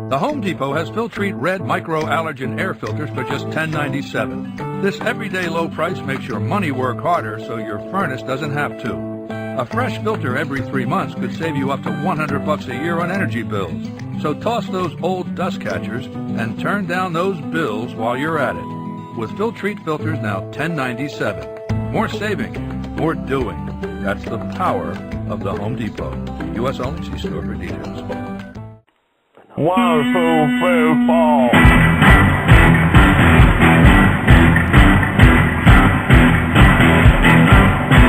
The Home Depot has Filtrete Red Micro-Allergen Air Filters for just $10.97. This everyday low price makes your money work harder so your furnace doesn't have to. A fresh filter every 3 months could save you up to $100 a year on energy bills. So toss those old dust catchers and turn down those bills while you're at it. With Filtrete filters now $10.97. More saving, more doing. That's the power of the Home Depot. U.S. only. See store for details. One, two, three, four.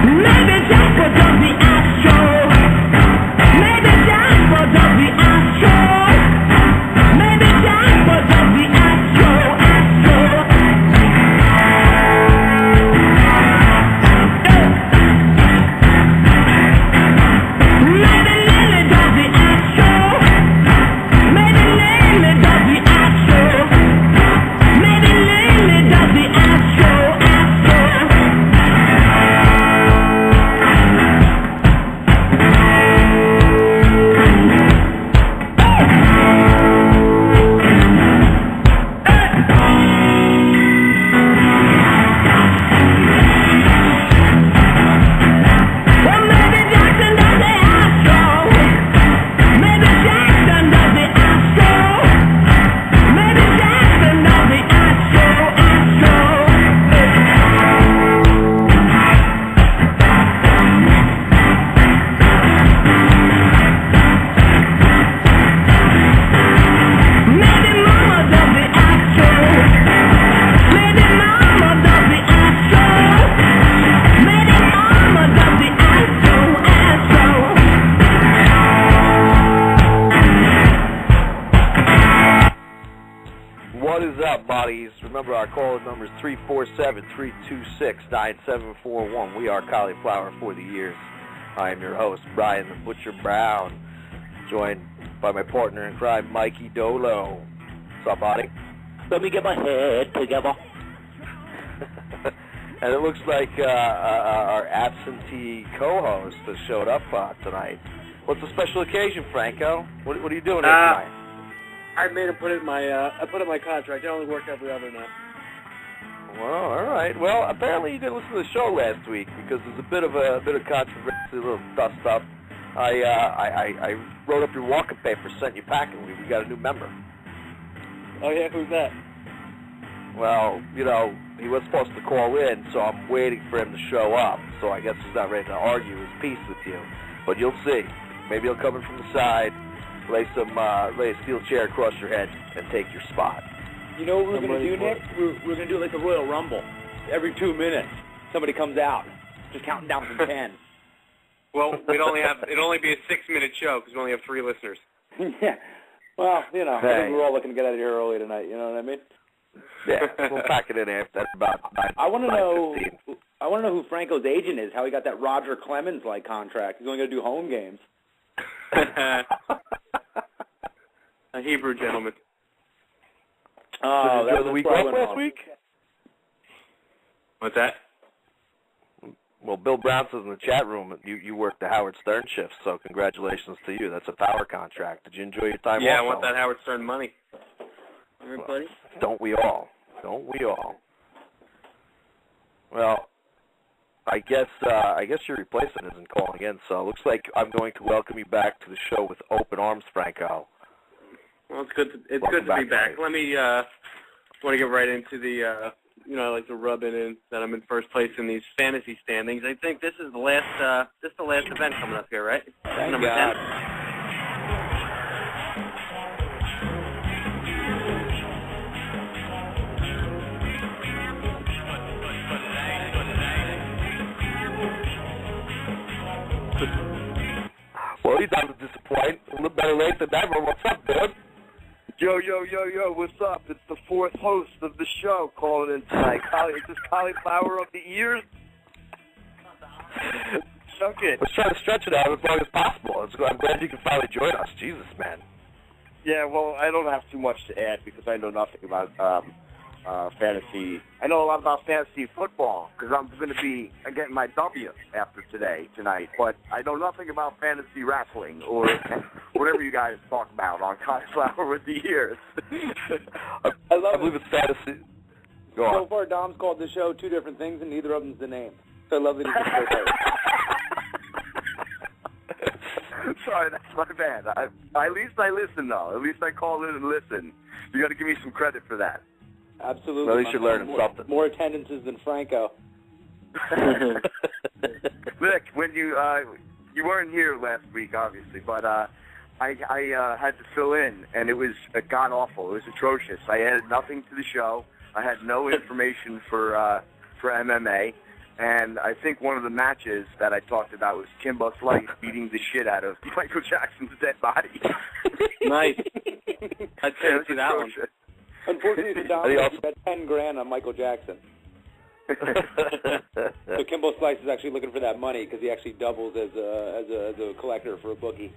Maybe just for the astro. Maybe just for the astro. Maybe just for the astro. Remember, our call number is 347-326-9741. We are Cauliflower for the Years. I am your host, Brian the Butcher Brown, joined by my partner in crime, Mikey Dolo. What's up, buddy? Let me get my head together. And it looks like our absentee co-host has showed up tonight. What's the special occasion, Franco? What are you doing here tonight? I made him put it in my my contract. I only work every other night. Well, all right. Well, apparently you didn't listen to the show last week because there's a bit of controversy, a little dust up. I wrote up your walking paper, sent you packing. We got a new member. Oh yeah, who's that? Well, you know, he was supposed to call in, so I'm waiting for him to show up. So I guess he's not ready to argue his piece with you. But you'll see. Maybe he'll come in from the side. Lay a steel chair across your head and take your spot. You know what we're going to do, Nick? We're going to do like a Royal Rumble. Every 2 minutes, somebody comes out, just counting down from 10. Well, it'll only be a 6-minute show because we only have 3 listeners. Yeah. Well, you know, hey. I think we're all looking to get out of here early tonight. You know what I mean? Yeah, we'll pack it in after about 9. I want to know who Franco's agent is. How he got that Roger Clemens like contract? He's only going to do home games. A Hebrew gentleman. Oh, that was the week off last week? What's that? Well, Bill Brown says in the chat room you worked the Howard Stern shift, so congratulations to you. That's a power contract. Did you enjoy your time off? Yeah, I want that Howard Stern money. Everybody? Don't we all? Don't we all? Well, I guess your replacement isn't calling in, so it looks like I'm going to welcome you back to the show with open arms, Franco. Well, it's good to be back. Let me want to get right into the I like to rub it in that I'm in first place in these fantasy standings. I think this is the last event coming up here, right? Thank Number God. 10. Well, you don't disappoint. A little better late than never. What's up, dude? Yo, what's up? It's the 4th host of the show calling in tonight. Is this Cauliflower of the Ears? Chuck it. Let's try to stretch it out as long as possible. I'm glad you can finally join us. Jesus, man. Yeah, well, I don't have too much to add because I know nothing about fantasy. I know a lot about fantasy football because I'm going to be getting my W after tonight. But I know nothing about fantasy wrestling or whatever you guys talk about on Cauliflower with the Ears. I believe it's fantasy. Go on. So far, Dom's called the show two different things, and neither of them's the name. So I love that he's the Sorry, that's my bad. At least I listen, though. At least I call in and listen. You got to give me some credit for that. Absolutely. Well, at least you're learning something. More attendances than Franco. Nick, when you weren't here last week, obviously, but I had to fill in, and it was god awful. It was atrocious. I added nothing to the show. I had no information for MMA. And I think one of the matches that I talked about was Kimbo Slice beating the shit out of Michael Jackson's dead body. Nice. I'd fancy that one. Unfortunately, the Dom bet $10,000 on Michael Jackson. So Kimbo Slice is actually looking for that money because he actually doubles as a collector for a bookie.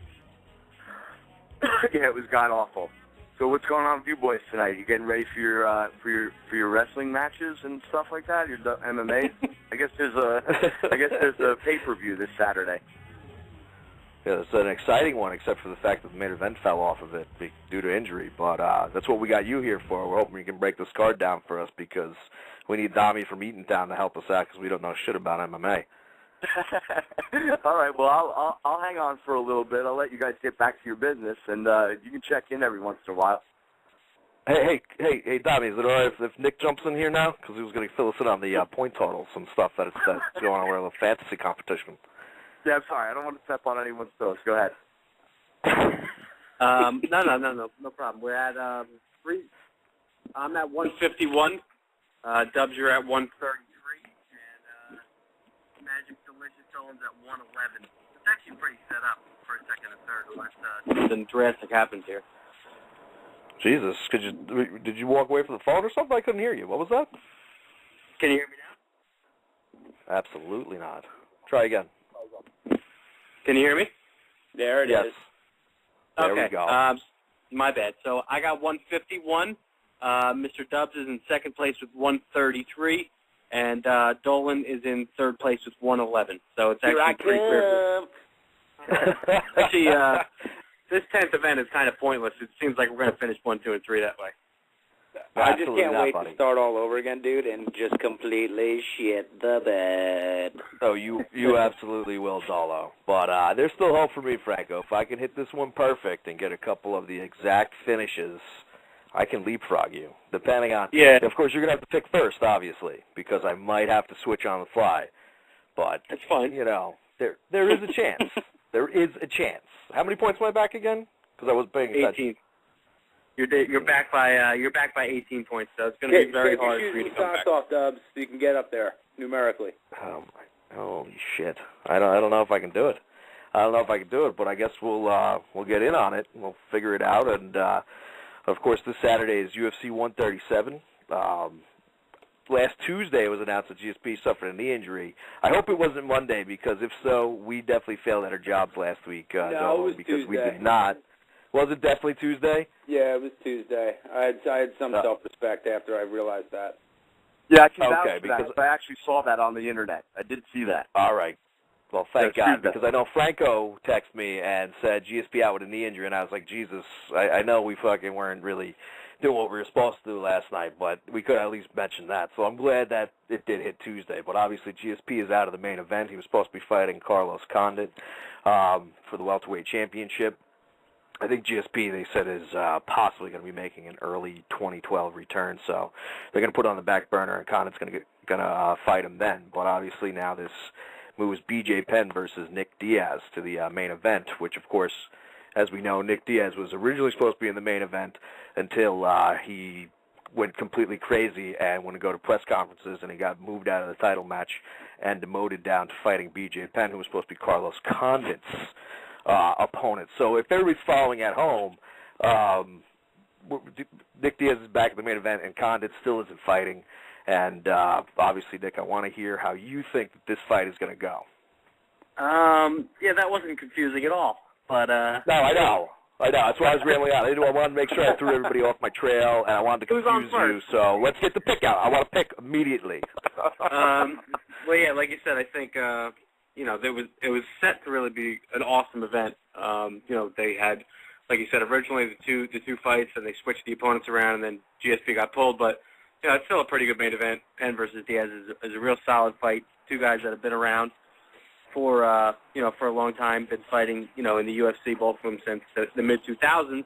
Yeah, it was god awful. So what's going on with you boys tonight? You getting ready for your wrestling matches and stuff like that? Your MMA? I guess there's a pay-per-view this Saturday. Yeah, it's an exciting one, except for the fact that the main event fell off of it due to injury. But that's what we got you here for. We're hoping you can break this card down for us because we need Dami from Eatontown to help us out because we don't know shit about MMA. All right, well, I'll hang on for a little bit. I'll let you guys get back to your business, and you can check in every once in a while. Hey, Dami, is it all right if Nick jumps in here now? Because he was going to fill us in on the point totals and stuff that's going on with a fantasy competition. Yeah, I'm sorry. I don't want to step on anyone's toes. Go ahead. No problem. We're at I'm at 151. Dubs, you're at 133. Magic Delicious Dolan's at 111. It's actually pretty set up for a second and third unless something drastic happens here. Jesus, did you walk away from the phone or something? I couldn't hear you. What was that? Can you hear me now? Absolutely not. Try again. Can you hear me? There it is. There okay. we go. My bad. So I got 151. Mr. Dubs is in second place with 133. And Dolan is in third place with 111. So it's actually pretty clear. Actually, this 10th event is kind of pointless. It seems like we're going to finish 1, 2, and 3 that way. I just can't wait to start all over again, dude, and just completely shit the bed. Oh, you absolutely will, Dolo. But there's still hope for me, Franco. If I can hit this one perfect and get a couple of the exact finishes, I can leapfrog you, depending on... Yeah. Of course, you're going to have to pick first, obviously, because I might have to switch on the fly. But, that's fine. You know, there is a chance. There is a chance. How many points am I back again? Because I was paying attention. 18. You're back by 18 points, so it's going to be very hard for you to come back. Off, Dubs, so you can get up there numerically. Holy shit! I don't know if I can do it. But I guess we'll get in on it. We'll figure it out. And of course, this Saturday is UFC 137. Last Tuesday it was announced that GSP suffered a knee injury. I hope it wasn't Monday, because if so, we definitely failed at our jobs last week. No, it was because Tuesday. We did not. Was it definitely Tuesday? Yeah, it was Tuesday. I had some self-respect after I realized that. Yeah, I can vouch for that. I actually saw that on the internet. I did see that. All right. Well, thank God, because I know Franco texted me and said GSP out with a knee injury, and I was like, Jesus, I know we fucking weren't really doing what we were supposed to do last night, but we could at least mention that. So I'm glad that it did hit Tuesday. But obviously GSP is out of the main event. He was supposed to be fighting Carlos Condit for the welterweight championship. I think GSP, they said, is possibly going to be making an early 2012 return, so they're going to put it on the back burner, and Condit's going to fight him then. But obviously now this moves BJ Penn versus Nick Diaz to the main event, which, of course, as we know, Nick Diaz was originally supposed to be in the main event until he went completely crazy and wanted to go to press conferences, and he got moved out of the title match and demoted down to fighting BJ Penn, who was supposed to be Carlos Condit's opponent. So if everybody's following at home, Nick Diaz is back at the main event, and Condit still isn't fighting. And obviously, Nick, I want to hear how you think that this fight is going to go. Yeah, that wasn't confusing at all. But no, I know. I know, that's why I was rambling on. I wanted to make sure I threw everybody off my trail, and I wanted to Who's on confuse you, first? so let's get the pick out. I want to pick immediately. Well, yeah, like you said, I think, it was set to really be an awesome event. They had, like you said, originally the two fights, and they switched the opponents around, and then GSP got pulled, but, it's still a pretty good main event. Penn versus Diaz is a real solid fight. Two guys that have been around for a long time, been fighting, in the UFC, both of them since the mid-2000s.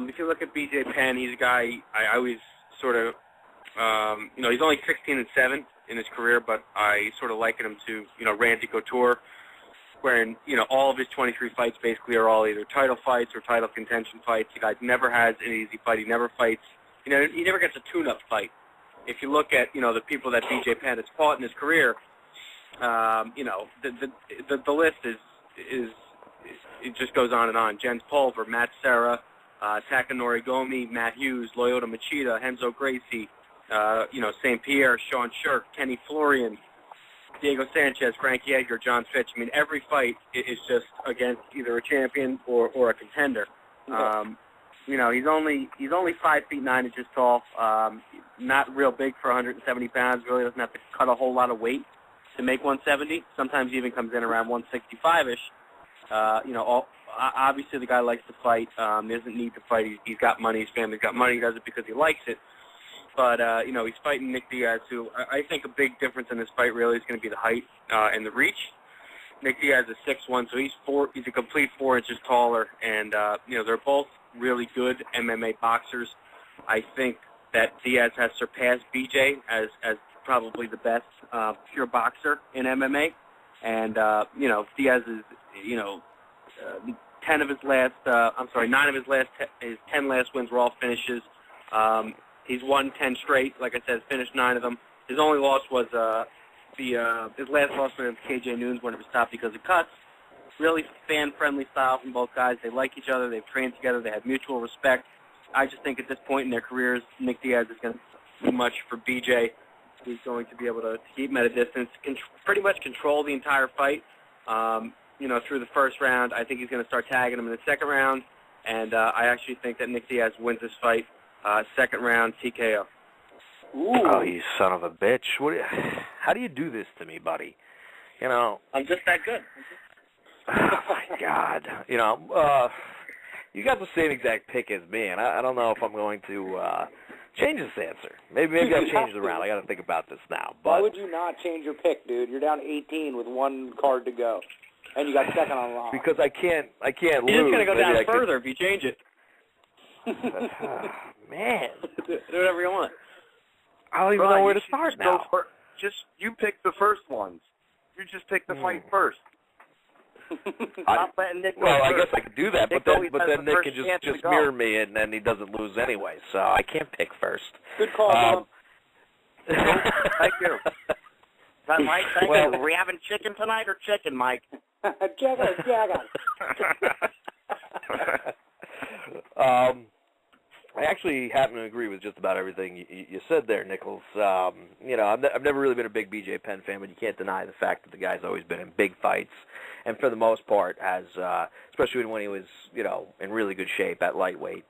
If you look at BJ Penn, he's a guy I always sort of, he's only 16-7 in his career, but I sort of liken him to, Randy Couture, wherein, all of his 23 fights basically are all either title fights or title contention fights. The guy never has an easy fight. He never fights. He never gets a tune-up fight. If you look at, the people that BJ Penn has fought in his career, the list is it just goes on and on. Jens Pulver, Matt Serra, Takanori Gomi, Matt Hughes, Lyoto Machida, Renzo Gracie, St. Pierre, Sean Shirk, Kenny Florian, Diego Sanchez, Frankie Edgar, John Fitch. I mean, every fight is just against either a champion or a contender. He's only 5 feet 9 inches tall. Not real big for 170 pounds. Really doesn't have to cut a whole lot of weight to make 170. Sometimes he even comes in around 165-ish. Obviously the guy likes to fight. He doesn't need to fight. He's got money. His family's got money. He does it because he likes it. But, he's fighting Nick Diaz, who I think a big difference in this fight really is going to be the height and the reach. Nick Diaz is 6'1", so he's a complete 4 inches taller. And, they're both really good MMA boxers. I think that Diaz has surpassed BJ as probably the best pure boxer in MMA. And, Diaz is, 9 of his last, his 10 last wins were all finishes. He's won 10 straight, like I said, finished 9 of them. His only loss was his last loss was KJ Noons when it was stopped because of cuts. Really fan-friendly style from both guys. They like each other. They've trained together. They have mutual respect. I just think at this point in their careers, Nick Diaz is going to do much for BJ. He's going to be able to keep him at a distance, pretty much control the entire fight. Through the first round, I think he's going to start tagging him in the second round, and I actually think that Nick Diaz wins this fight. Second round, TKO. Ooh. Oh, you son of a bitch. How do you do this to me, buddy? I'm just that good. Oh, my God. You got the same exact pick as me, and I don't know if I'm going to change this answer. Maybe I'll change it around. I got to think about this now. But why would you not change your pick, dude? You're down 18 with 1 card to go, and you got second on line. Because I can't lose. You're just going to go down further if you change it. Man. Do whatever you want. I don't even know where to start now. You pick the first ones. You just pick the fight first. Not letting Nick go well, first. I guess I could do that, but then Nick can just mirror go. me, and then he doesn't lose anyway. So I can't pick first. Good call, Bob. Thank you. Mike, thank you. Are we having chicken tonight or chicken, Mike? Chicken. I actually happen to agree with just about everything you said there, Nichols. I've never really been a big BJ Penn fan, but you can't deny the fact that the guy's always been in big fights, and for the most part has, especially when he was, in really good shape at lightweight,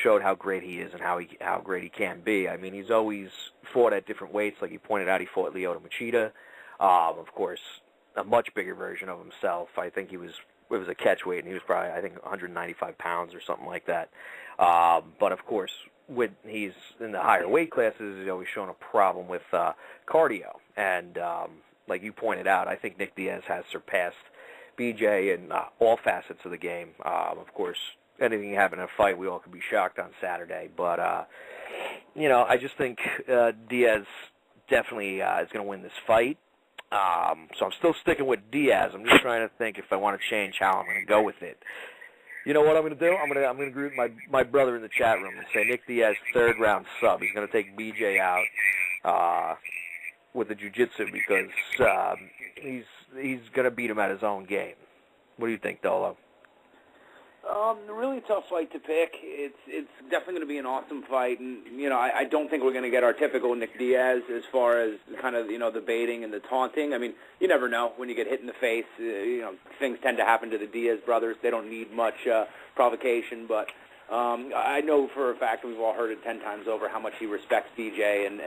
showed how great he is and how great he can be. I mean, he's always fought at different weights, like you pointed out. He fought Lyoto Machida, of course, a much bigger version of himself. I think it was a catch weight, and he was probably, I think, 195 pounds or something like that. But, of course, when he's in the higher weight classes, he's always shown a problem with cardio. And like you pointed out, I think Nick Diaz has surpassed BJ in all facets of the game. Of course, anything can happen in a fight, we all could be shocked on Saturday. But, I just think Diaz definitely is going to win this fight. So I'm still sticking with Diaz. I'm just trying to think if I want to change how I'm going to go with it. You know what I'm going to do? I'm going to agree with my brother in the chat room and say Nick Diaz, 3rd round sub. He's going to take BJ out with the jiu-jitsu because he's going to beat him at his own game. What do you think, Dolo? Really tough fight to pick. It's definitely going to be an awesome fight, and I don't think we're going to get our typical Nick Diaz as far as kind of the baiting and the taunting. I mean, you never know when you get hit in the face. Things tend to happen to the Diaz brothers. They don't need much provocation, but I know for a fact, we've all heard it 10 times over, how much he respects BJ, and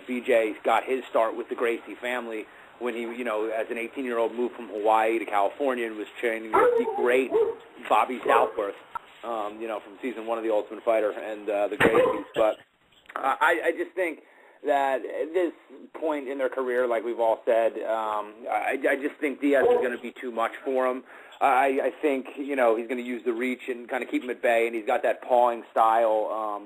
BJ got his start with the Gracie family when he, as an 18-year-old moved from Hawaii to California and was training with the great Bobby Southworth, from season 1 of The Ultimate Fighter and the Gracies. But I just think that at this point in their career, like we've all said, I just think Diaz is going to be too much for him. I think, he's going to use the reach and kind of keep him at bay, and he's got that pawing style,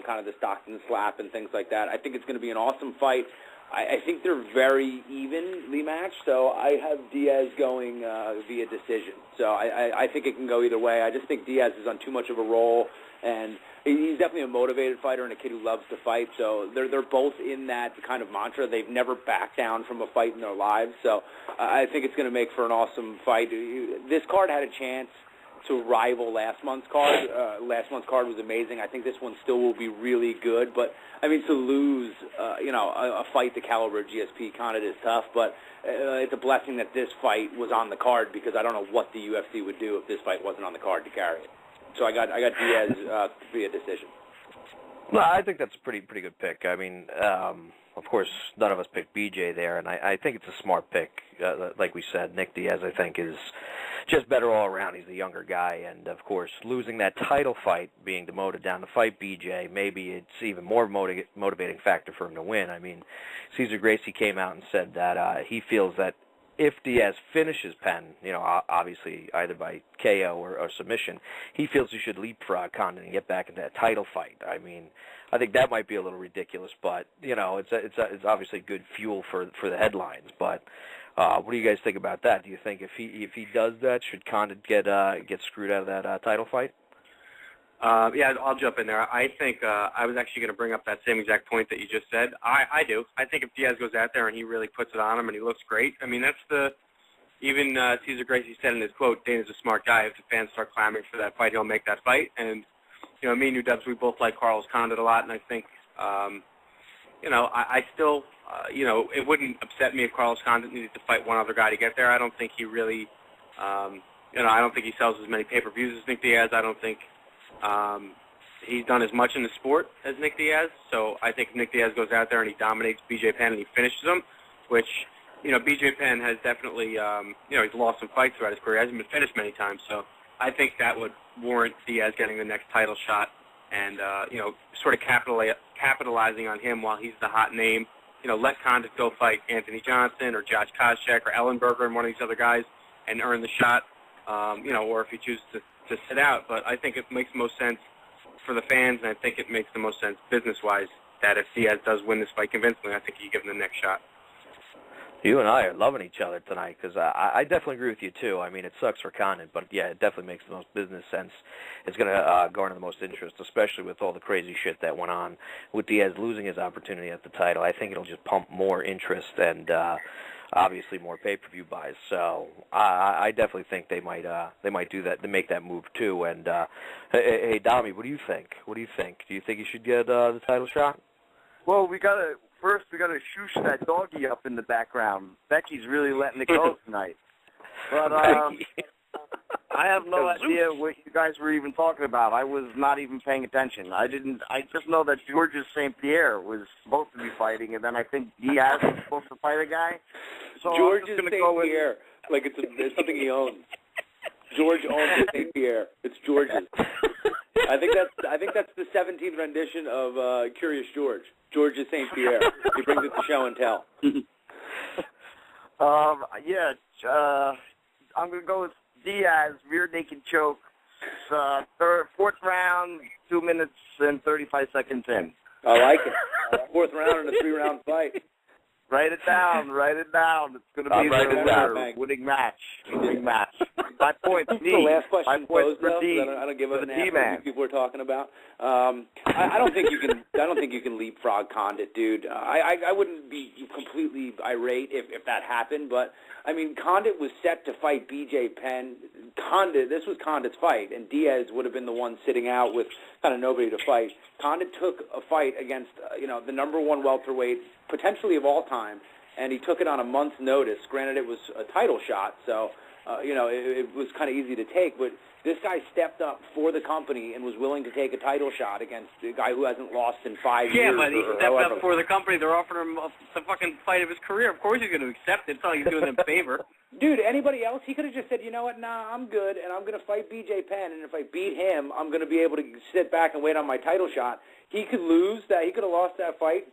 kind of the Stockton slap and things like that. I think it's going to be an awesome fight. I think they're very evenly matched, so I have Diaz going via decision. So I think it can go either way. I just think Diaz is on too much of a roll, and he's definitely a motivated fighter and a kid who loves to fight. So they're both in that kind of mantra. They've never backed down from a fight in their lives. So I think it's going to make for an awesome fight. This card had a chance to rival last month's card. Last month's card was amazing. I think this one still will be really good. But, I mean, to lose, a fight the caliber of GSP kind of is tough. But it's a blessing that this fight was on the card, because I don't know what the UFC would do if this fight wasn't on the card to carry it. So I got Diaz via decision. No, I think that's a pretty good pick. I mean, of course, none of us picked BJ there, and I think it's a smart pick. Like we said, Nick Diaz, I think, is just better all around. He's the younger guy, and, of course, losing that title fight, being demoted down to fight BJ, maybe it's even more motivating factor for him to win. I mean, Cesar Gracie came out and said that he feels that if Diaz finishes Penn, obviously either by KO or submission, he feels he should leapfrog Condon and get back into that title fight. I mean, I think that might be a little ridiculous, but it's obviously good fuel for the headlines. But what do you guys think about that? Do you think if he does that, should Condon get screwed out of that title fight? Yeah, I'll jump in there. I think I was actually going to bring up that same exact point that you just said. I do. I think if Diaz goes out there and he really puts it on him and he looks great, I mean, even Cesar Gracie said in his quote, Dana's a smart guy. If the fans start clamoring for that fight, he'll make that fight. And, me and you, Dubs, we both like Carlos Condit a lot, and I think, I still, it wouldn't upset me if Carlos Condit needed to fight one other guy to get there. I don't think he really, I don't think he sells as many pay-per-views as Nick Diaz. I don't think he's done as much in the sport as Nick Diaz, so I think if Nick Diaz goes out there and he dominates BJ Penn and he finishes him, which, BJ Penn has definitely, he's lost some fights throughout his career. He hasn't been finished many times, so I think that would warrant Diaz getting the next title shot and, sort of capitalizing on him while he's the hot name. Let Condit go fight Anthony Johnson or Josh Koscheck or Ellenberger and one of these other guys and earn the shot, or if he chooses to sit out. But I think it makes the most sense for the fans, and I think it makes the most sense business-wise that if Diaz does win this fight convincingly, I think you give him the next shot. You and I are loving each other tonight, because I definitely agree with you, too. I mean, it sucks for Condon, but, yeah, it definitely makes the most business sense. It's going to garner the most interest, especially with all the crazy shit that went on with Diaz losing his opportunity at the title. I think it'll just pump more interest and obviously more pay-per-view buys. So I definitely think they might do that, to make that move, too. And, hey, Dami, what do you think? Do you think he should get the title shot? Well, First, we got to shoosh that doggy up in the background. Becky's really letting it go tonight. But I have no idea what you guys were even talking about. I was not even paying attention. I just know that Georges St. Pierre was supposed to be fighting, and then I think Diaz was supposed to fight a guy. So Georges St. Pierre, like it's something he owns. George owns St. Pierre. It's George's. I think that's the 17th rendition of Curious George. George St. Pierre. He brings it to show and tell. I'm going to go with Diaz, rear naked choke. Fourth round, 2 minutes and 35 seconds in. I like it. Fourth round in a 3-round fight. Write it down. It's going to be a winning match. 5 points. The last question 5 points posed, for though, D. I don't give a for the damn D-man. what people are talking about. I don't think you can. I don't think you can leapfrog Condit, dude. I wouldn't be completely irate if that happened, but I mean, Condit was set to fight B.J. Penn. This was Condit's fight, and Diaz would have been the one sitting out with kind of nobody to fight. Condit took a fight against the number one welterweight potentially of all time, and he took it on a month's notice. Granted, it was a title shot, so it was kind of easy to take, but this guy stepped up for the company and was willing to take a title shot against a guy who hasn't lost in 5 years. Yeah, but he stepped however. up for the company. They're offering him the fucking fight of his career. Of course he's going to accept it. It's not like he's doing them a favor. Dude, anybody else, he could have just said, you know what, nah, I'm good, and I'm going to fight B.J. Penn, and if I beat him, I'm going to be able to sit back and wait on my title shot. He could lose that. He could have lost that fight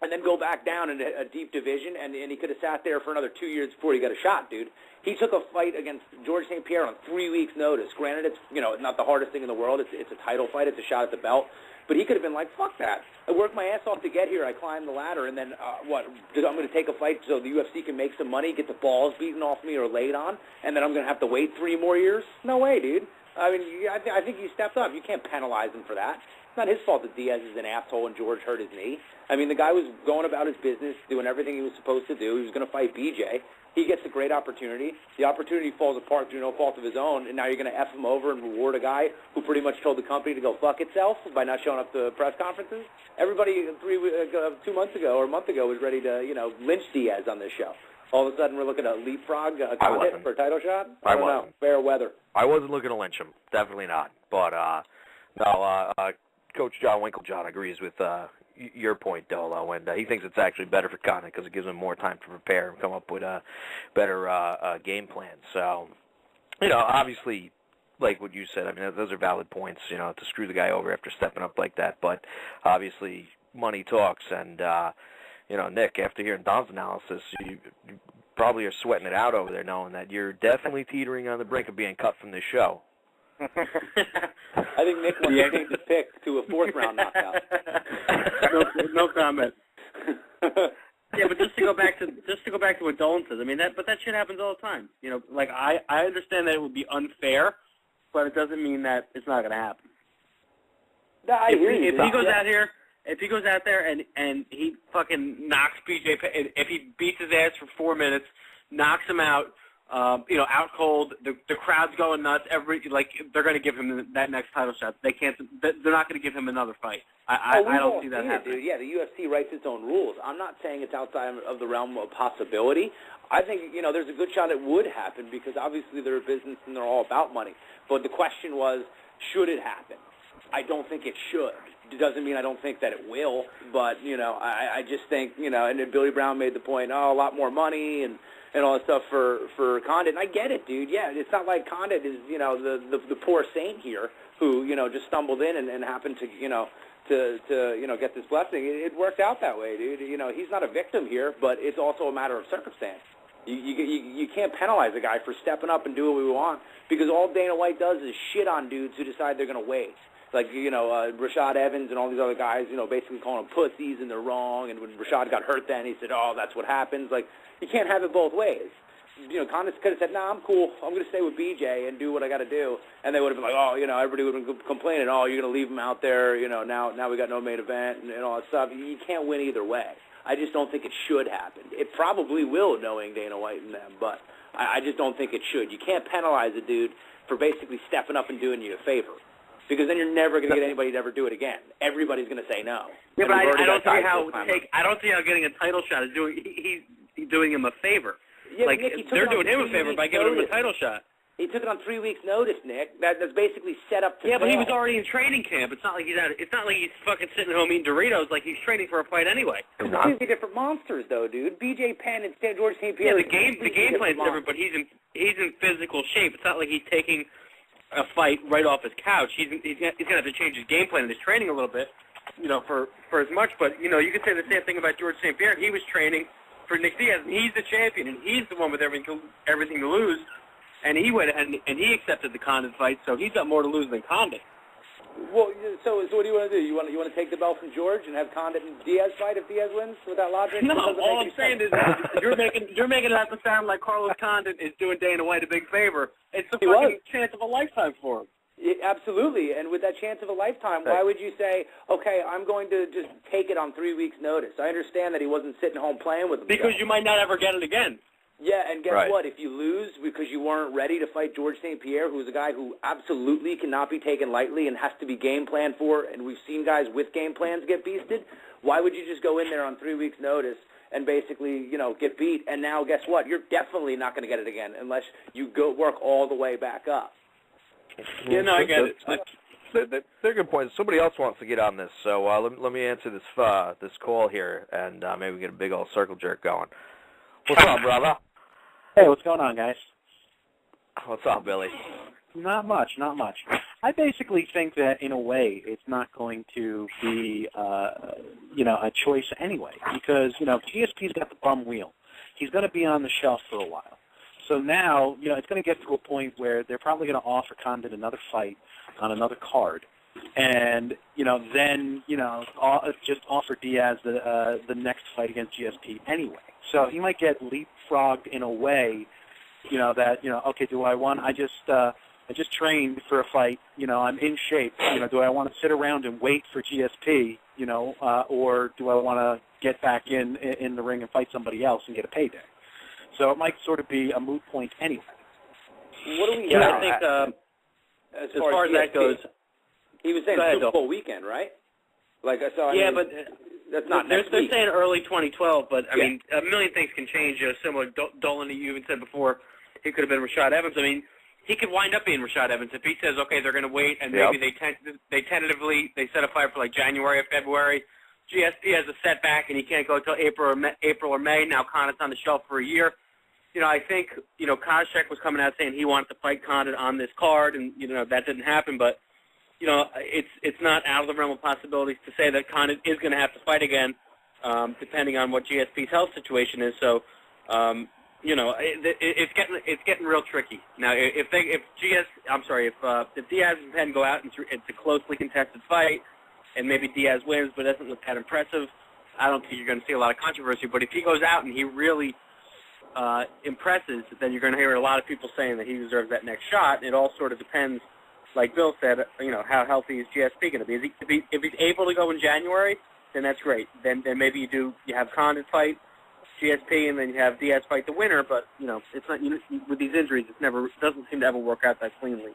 and then go back down in a deep division, and he could have sat there for another 2 years before he got a shot, dude. He took a fight against George St. Pierre on 3 weeks' notice. Granted, it's not the hardest thing in the world. It's a title fight. It's a shot at the belt. But he could have been like, fuck that. I worked my ass off to get here. I climbed the ladder, and then I'm going to take a fight so the UFC can make some money, get the balls beaten off me or laid on, and then I'm going to have to wait 3 more years? No way, dude. I mean, I think he stepped up. You can't penalize him for that. It's not his fault that Diaz is an asshole and George hurt his knee. I mean, the guy was going about his business, doing everything he was supposed to do. He was going to fight BJ. He gets a great opportunity. The opportunity falls apart through no fault of his own, and now you're going to F him over and reward a guy who pretty much told the company to go fuck itself by not showing up to press conferences. Everybody 2 months ago or a month ago was ready to, lynch Diaz on this show. All of a sudden, we're looking at leapfrog Condit for a title shot? I don't know. Fair weather. I wasn't looking to lynch him. Definitely not. But, Coach John Winklejohn agrees with your point, Dolo, and he thinks it's actually better for Condit because it gives him more time to prepare and come up with a better game plan. So, obviously, like what you said, I mean, those are valid points, to screw the guy over after stepping up like that. But, obviously, money talks, and, Nick, after hearing Don's analysis, you probably are sweating it out over there knowing that you're definitely teetering on the brink of being cut from this show. I think Nick wants to change his pick to a 4th-round knockout. No comment. Yeah, but just to go back to what Dolan says, I mean that shit happens all the time. Like I understand that it would be unfair, but it doesn't mean that it's not going to happen. If he goes out there and he fucking knocks BJ, if he beats his ass for 4 minutes, knocks him out. Out cold. The crowd's going nuts. They're going to give him that next title shot. They're not going to give him another fight. I don't see that happening. Dude. Yeah, the UFC writes its own rules. I'm not saying it's outside of the realm of possibility. I think there's a good shot it would happen because obviously they're a business and they're all about money. But the question was, should it happen? I don't think it should. It doesn't mean I don't think that it will. But I just think and then Billy Brown made the point. A lot more money and all that stuff for Condit. And I get it, dude. Yeah, it's not like Condit is, the poor saint here who, just stumbled in and happened to, to get this blessing. It worked out that way, dude. He's not a victim here, but it's also a matter of circumstance. You can't penalize a guy for stepping up and doing what we want because all Dana White does is shit on dudes who decide they're going to wait. Like, Rashad Evans and all these other guys, basically calling them pussies and they're wrong. And when Rashad got hurt then, he said, that's what happens. Like, you can't have it both ways. Condit could have said, nah, I'm cool. I'm going to stay with BJ and do what I got to do. And they would have been like, everybody would have been complaining, you're going to leave him out there, now we got no main event and all that stuff. You can't win either way. I just don't think it should happen. It probably will, knowing Dana White and them, but I just don't think it should. You can't penalize a dude for basically stepping up and doing you a favor. Because then you're never going to get anybody to ever do it again. Everybody's going to say no. Yeah, but I don't see how getting a title shot is doing him a favor. Yeah, like Nick, they're doing him a favor by giving him a title shot. He took it on 3 weeks' notice, Nick. That's basically set up to but he was already in training camp. It's not like he's fucking sitting at home eating Doritos. Like he's training for a fight anyway. Completely different monsters, though, dude. B.J. Penn and George St. Pierre. Yeah, the game plan's different, but he's in physical shape. It's not like he's taking a fight right off his couch. He's going to have to change his game plan and his training a little bit, for as much. But, you could say the same thing about George St. Pierre. He was training for Nick Diaz, and he's the champion, and he's the one with everything to lose. And he went ahead and he accepted the Condit fight, so he's got more to lose than Condit. Well, So what do you want to do? You want to take the belt from George and have Condit and Diaz fight if Diaz wins without logic? No, all I'm saying is you're making it out to sound like Carlos Condit is doing Dana White a big favor. It's a fucking chance of a lifetime for him. Yeah, absolutely, and with that chance of a lifetime, why would you say, okay, I'm going to just take it on 3 weeks' notice? I understand that he wasn't sitting home playing with himself. Because you might not ever get it again. Yeah, and guess what? If you lose because you weren't ready to fight George St. Pierre, who's a guy who absolutely cannot be taken lightly and has to be game planned for, and we've seen guys with game plans get beasted, why would you just go in there on 3 weeks' notice and basically, get beat? And now, guess what? You're definitely not going to get it again unless you go work all the way back up. Yeah, no, I get it. They're good points. Somebody else wants to get on this, so let me answer this call here, and maybe we get a big old circle jerk going. What's up, brother? Hey, what's going on, guys? What's up, Billy? Not much. I basically think that, in a way, it's not going to be, a choice anyway, because, GSP's got the bum wheel. He's going to be on the shelf for a while. So now, it's going to get to a point where they're probably going to offer Condit another fight on another card, and, then, just offer Diaz the next fight against GSP anyway. So he might get leapfrogged in a way, okay, do I want, I just trained for a fight, I'm in shape, do I want to sit around and wait for GSP, or do I want to get back in the ring and fight somebody else and get a payday? So it might sort of be a moot point anyway. What do we hear? I think as far as that goes, he was saying Super Bowl weekend, right? But that's not they're next week. saying early 2012, but I mean, a million things can change. Similar to Dolan, you even said before, he could have been Rashad Evans. I mean, he could wind up being Rashad Evans if he says, okay, they're going to wait, and maybe they tentatively set a fight for like January or February. GSP has a setback, and he can't go until April or May. Now Condit's on the shelf for a year. I think Koscheck was coming out saying he wanted to fight Condit on this card, and that didn't happen, but. It's not out of the realm of possibilities to say that Condit is going to have to fight again, depending on what GSP's health situation is. So, it's getting real tricky now. If Diaz and Penn go out and it's a closely contested fight, and maybe Diaz wins but doesn't look that impressive, I don't think you're going to see a lot of controversy. But if he goes out and he really impresses, then you're going to hear a lot of people saying that he deserves that next shot. It all sort of depends. Like Bill said, how healthy is GSP going to be? If he's able to go in January, then that's great. Then maybe you have Condit fight GSP, and then you have Diaz fight the winner. But it's not with these injuries. It doesn't seem to ever work out that cleanly.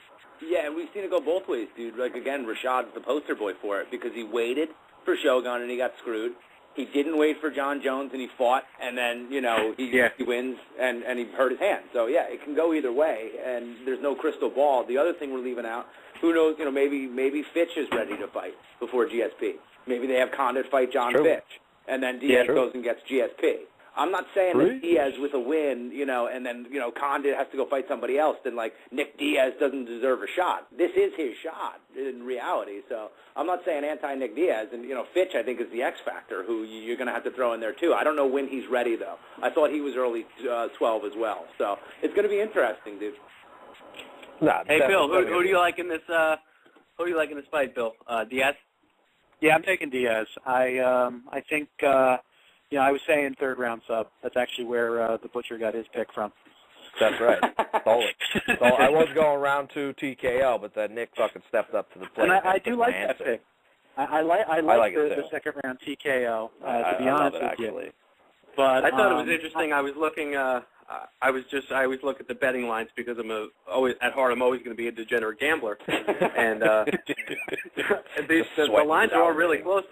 Yeah, and we've seen it go both ways, dude. Like again, Rashad's the poster boy for it because he waited for Shogun and he got screwed. He didn't wait for John Jones and he fought, and then he wins and he hurt his hand. So yeah, it can go either way, and there's no crystal ball. The other thing we're leaving out, who knows? Maybe Fitch is ready to fight before GSP. Maybe they have Condit fight John Fitch, and then Diaz goes and gets GSP. I'm not saying that Diaz with a win, and then Condit has to go fight somebody else. Then like Nick Diaz doesn't deserve a shot. This is his shot in reality. So I'm not saying anti-Nick Diaz, and Fitch I think is the X factor who you're going to have to throw in there too. I don't know when he's ready though. I thought he was early 12 as well. So it's going to be interesting, dude. Hey Bill, who do you like in this? Who do you like in this fight, Bill? Diaz? Yeah, I'm taking Diaz. I think. I was saying third round sub. That's actually where the Butcher got his pick from. That's right. So I was going round 2 TKO, but then Nick fucking stepped up to the plate. And I do like that pick. I like the second round TKO. To be honest with you. But I thought it was interesting. I was looking. I always look at the betting lines because I'm always going to be a degenerate gambler, and the lines are all really close.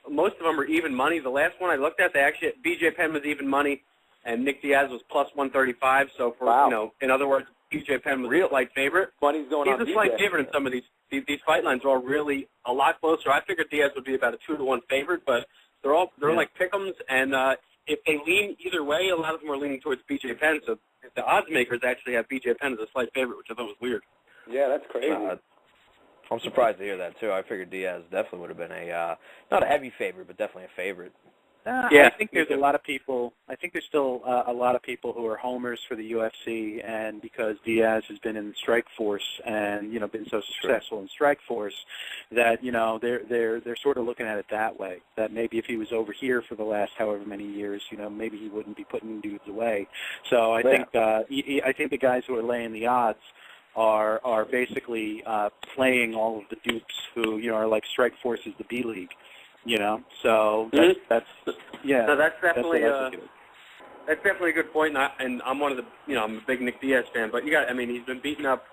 Most of them are even money. The last one I looked at, BJ Penn was even money, and Nick Diaz was plus 135. So in other words, BJ Penn was a slight favorite. Money's going on. He's a slight favorite in some of these fight lines are all really a lot closer. I figured Diaz would be about a 2-1 favorite, but they're like pick'ems, and if they lean either way, a lot of them are leaning towards BJ Penn. So the odds makers actually have BJ Penn as a slight favorite, which I thought was weird. Yeah, that's crazy. I'm surprised to hear that too. I figured Diaz definitely would have been not a heavy favorite, but definitely a favorite. I think there's a lot of people. I think there's still a lot of people who are homers for the UFC, and because Diaz has been in the Strike Force and been so successful in Strike Force, that they're sort of looking at it that way. That maybe if he was over here for the last however many years, maybe he wouldn't be putting dudes away. So I think the guys who are laying the odds are basically playing all of the dupes who are like Strike Force is the B League. So that's So that's definitely that's definitely a good point, and I'm one of the I'm a big Nick Diaz fan, but he's been beating up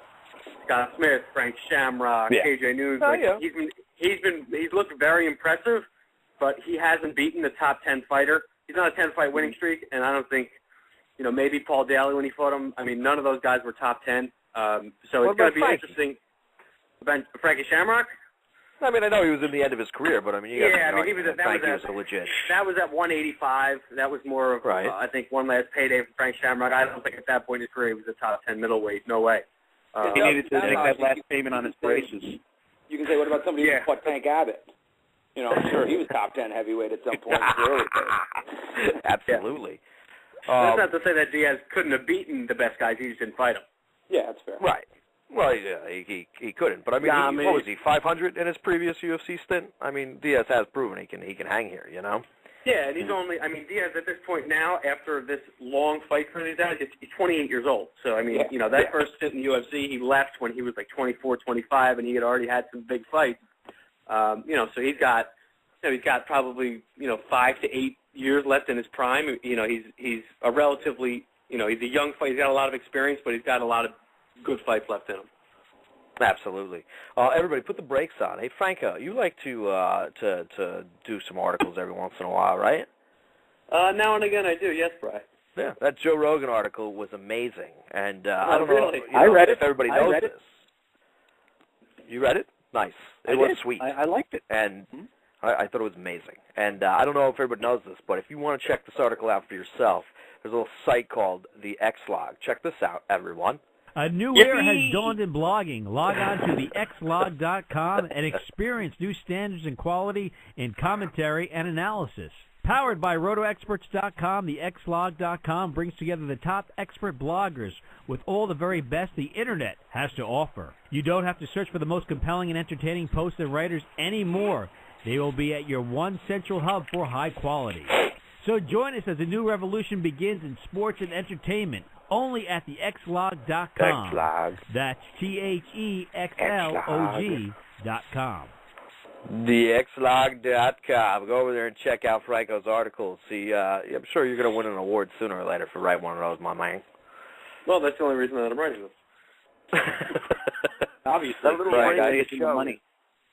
Scott Smith, Frank Shamrock, KJ News. He's looked very impressive, but he hasn't beaten the top 10 fighter. He's on a 10-fight winning streak, and I don't think maybe Paul Daly when he fought him. None of those guys were top 10. So it's going to be interesting. Frankie Shamrock. I know he was in the end of his career, but he was legit. That was at 185. That was more of, I think, one last payday for Frank Shamrock. I don't think at that point in his career he was a top 10 middleweight. No way. He needed to take that last payment on his braces. You can say, what about somebody who fought Tank Abbott? I'm sure he was top 10 heavyweight at some point in his early days. Absolutely. That's not to say that Diaz couldn't have beaten the best guys. He just didn't fight them. Yeah, that's fair. Right. Well, he couldn't. But what was he? 500 in his previous UFC stint. Diaz has proven he can hang here. Yeah, and he's only. Diaz at this point now, after this long fight for these guys, he's 28 years old. So that first stint in the UFC, he left when he was like 24, 25, and he had already had some big fights. So he's got probably 5 to 8 years left in his prime. He's a relatively he's a young fighter. He's got a lot of experience, but he's got a lot of good fights left in him. Absolutely. Everybody, put the brakes on. Hey, Franco, you like to do some articles every once in a while, right? Now and again, I do. Yes, Bri. Yeah, that Joe Rogan article was amazing, and I don't know. I read it. If everybody knows this. You read it? Nice. It was sweet. I liked it, and I thought it was amazing. And I don't know if everybody knows this, but if you want to check this article out for yourself, there's a little site called the X-Log. Check this out, everyone. A new era has dawned in blogging. Log on to thexlog.com and experience new standards and quality in commentary and analysis. Powered by RotoExperts.com, the Xlog.com brings together the top expert bloggers with all the very best the Internet has to offer. You don't have to search for the most compelling and entertaining posts and writers anymore. They will be at your one central hub for high quality. So join us as a new revolution begins in sports and entertainment. Only at the Xlog.com. Xlog. That's THEXLOG.com. The Xlog.com. Go over there and check out Franco's articles. See, I'm sure you're going to win an award sooner or later for writing one of those, my man. Well, that's the only reason that I'm writing them. Obviously, that little break in the show. Money.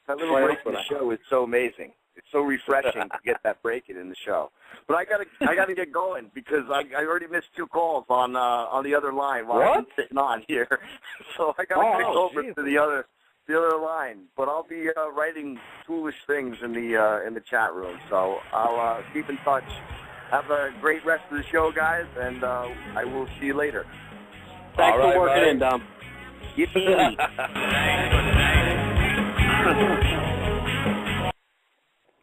That little break in the show is so amazing. It's so refreshing to get that break in the show. But I gotta get going because I already missed 2 calls on the other line while I'm sitting on here. So I gotta click over to the other line. But I'll be writing foolish things in the chat room. So I'll keep in touch. Have a great rest of the show, guys, and I will see you later. Thanks for working in, Dom. Yippee.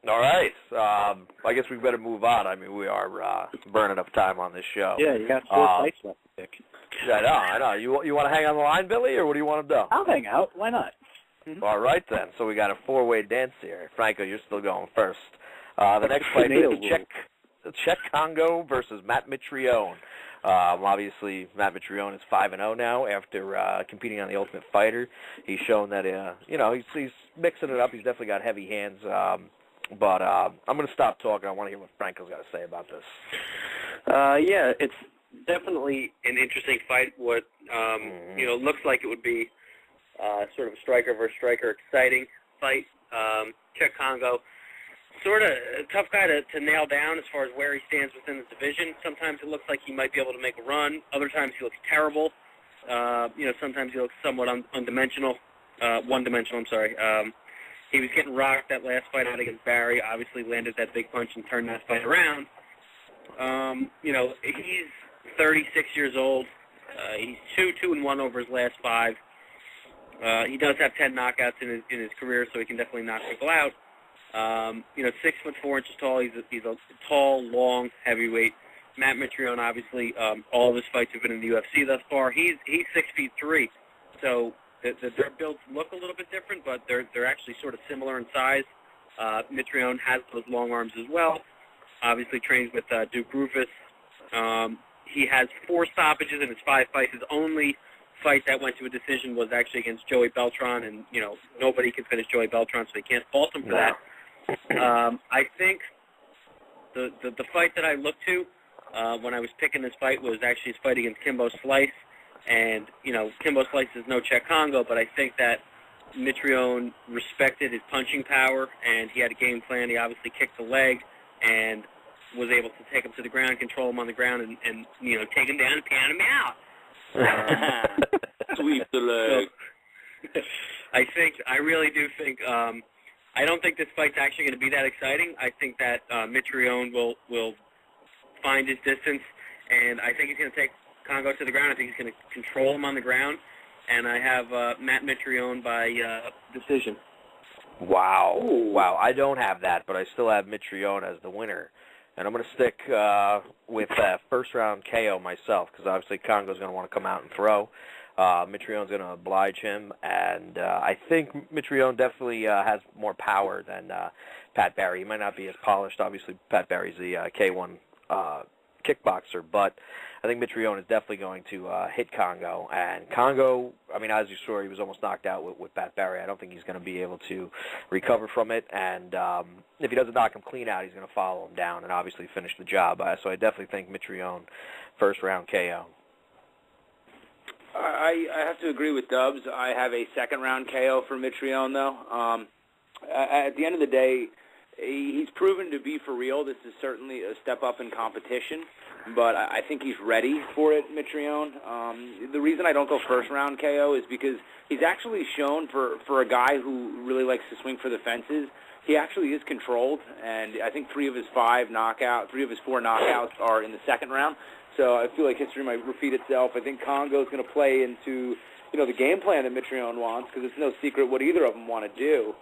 All right. I guess we better move on. We are burning up time on this show. Yeah, you got 4 fights left to pick. Yeah, I know. You want to hang on the line, Billy, or what do you want to do? I'll hang out. Why not? Mm-hmm. All right, then. So we got a 4-way dance here. Franco, you're still going first. The next fight is Czech Congo versus Matt Mitrione. Obviously, Matt Mitrione is 5-0 now after competing on The Ultimate Fighter. He's shown that he's mixing it up. He's definitely got heavy hands. But I'm going to stop talking. I want to hear what Franco's got to say about this. Yeah, it's definitely an interesting fight. What looks like it would be sort of a striker versus striker, exciting fight. Czech Congo, sort of a tough guy to nail down as far as where he stands within the division. Sometimes it looks like he might be able to make a run. Other times he looks terrible. Sometimes he looks somewhat one-dimensional. I'm sorry. He was getting rocked that last fight out against Barry. Obviously landed that big punch and turned that fight around. He's 36 years old. He's 2-1 over his last 5. He does have 10 knockouts in his career, so he can definitely knock people out. You know, 6'4" tall. He's a tall, long heavyweight. Matt Mitrione, obviously, all of his fights have been in the UFC thus far. He's 6'3", so their builds look a little bit different, but they're actually sort of similar in size. Mitrione has those long arms as well. Obviously, trains with Duke Rufus. He has 4 stoppages in his 5 fights. His only fight that went to a decision was actually against Joey Beltran, and you know nobody can finish Joey Beltran, so they can't fault him for that. I think the fight that I looked to when I was picking this fight was actually his fight against Kimbo Slice, and you know Kimbo Slice is no Czech Congo, but I think that Mitrione respected his punching power, and he had a game plan. He obviously kicked the leg and was able to take him to the ground, control him on the ground, and you know take him down and pan him out. Sweep the leg. I really do think. I don't think this fight's actually going to be that exciting. I think that Mitrione will find his distance, and I think he's going to take Congo to the ground. I think he's going to control him on the ground, and I have Matt Mitrione by decision. Wow. Ooh. Wow. I don't have that, but I still have Mitrione as the winner. And I'm going to stick with first-round KO myself because obviously Congo's going to want to come out and throw. Mitrione's going to oblige him, and I think Mitrione definitely has more power than Pat Barry. He might not be as polished. Obviously, Pat Barry's the K1 kickboxer, but I think Mitrione is definitely going to hit Congo. And Congo, I mean, as you saw, he was almost knocked out with Pat Barry. I don't think he's going to be able to recover from it. And if he doesn't knock him clean out, he's going to follow him down and obviously finish the job. So I definitely think Mitrione, first-round KO. I have to agree with Dubs. I have a second-round KO for Mitrione, though. At the end of the day, he's proven to be for real. This is certainly a step up in competition, but I think he's ready for it, Mitrione. The reason I don't go first-round KO is because he's actually shown for a guy who really likes to swing for the fences, he actually is controlled, and I think 3 of his 4 knockouts are in the second round. So I feel like history might repeat itself. I think Congo's going to play into, you know, the game plan that Mitrione wants, because it's no secret what either of them want to do.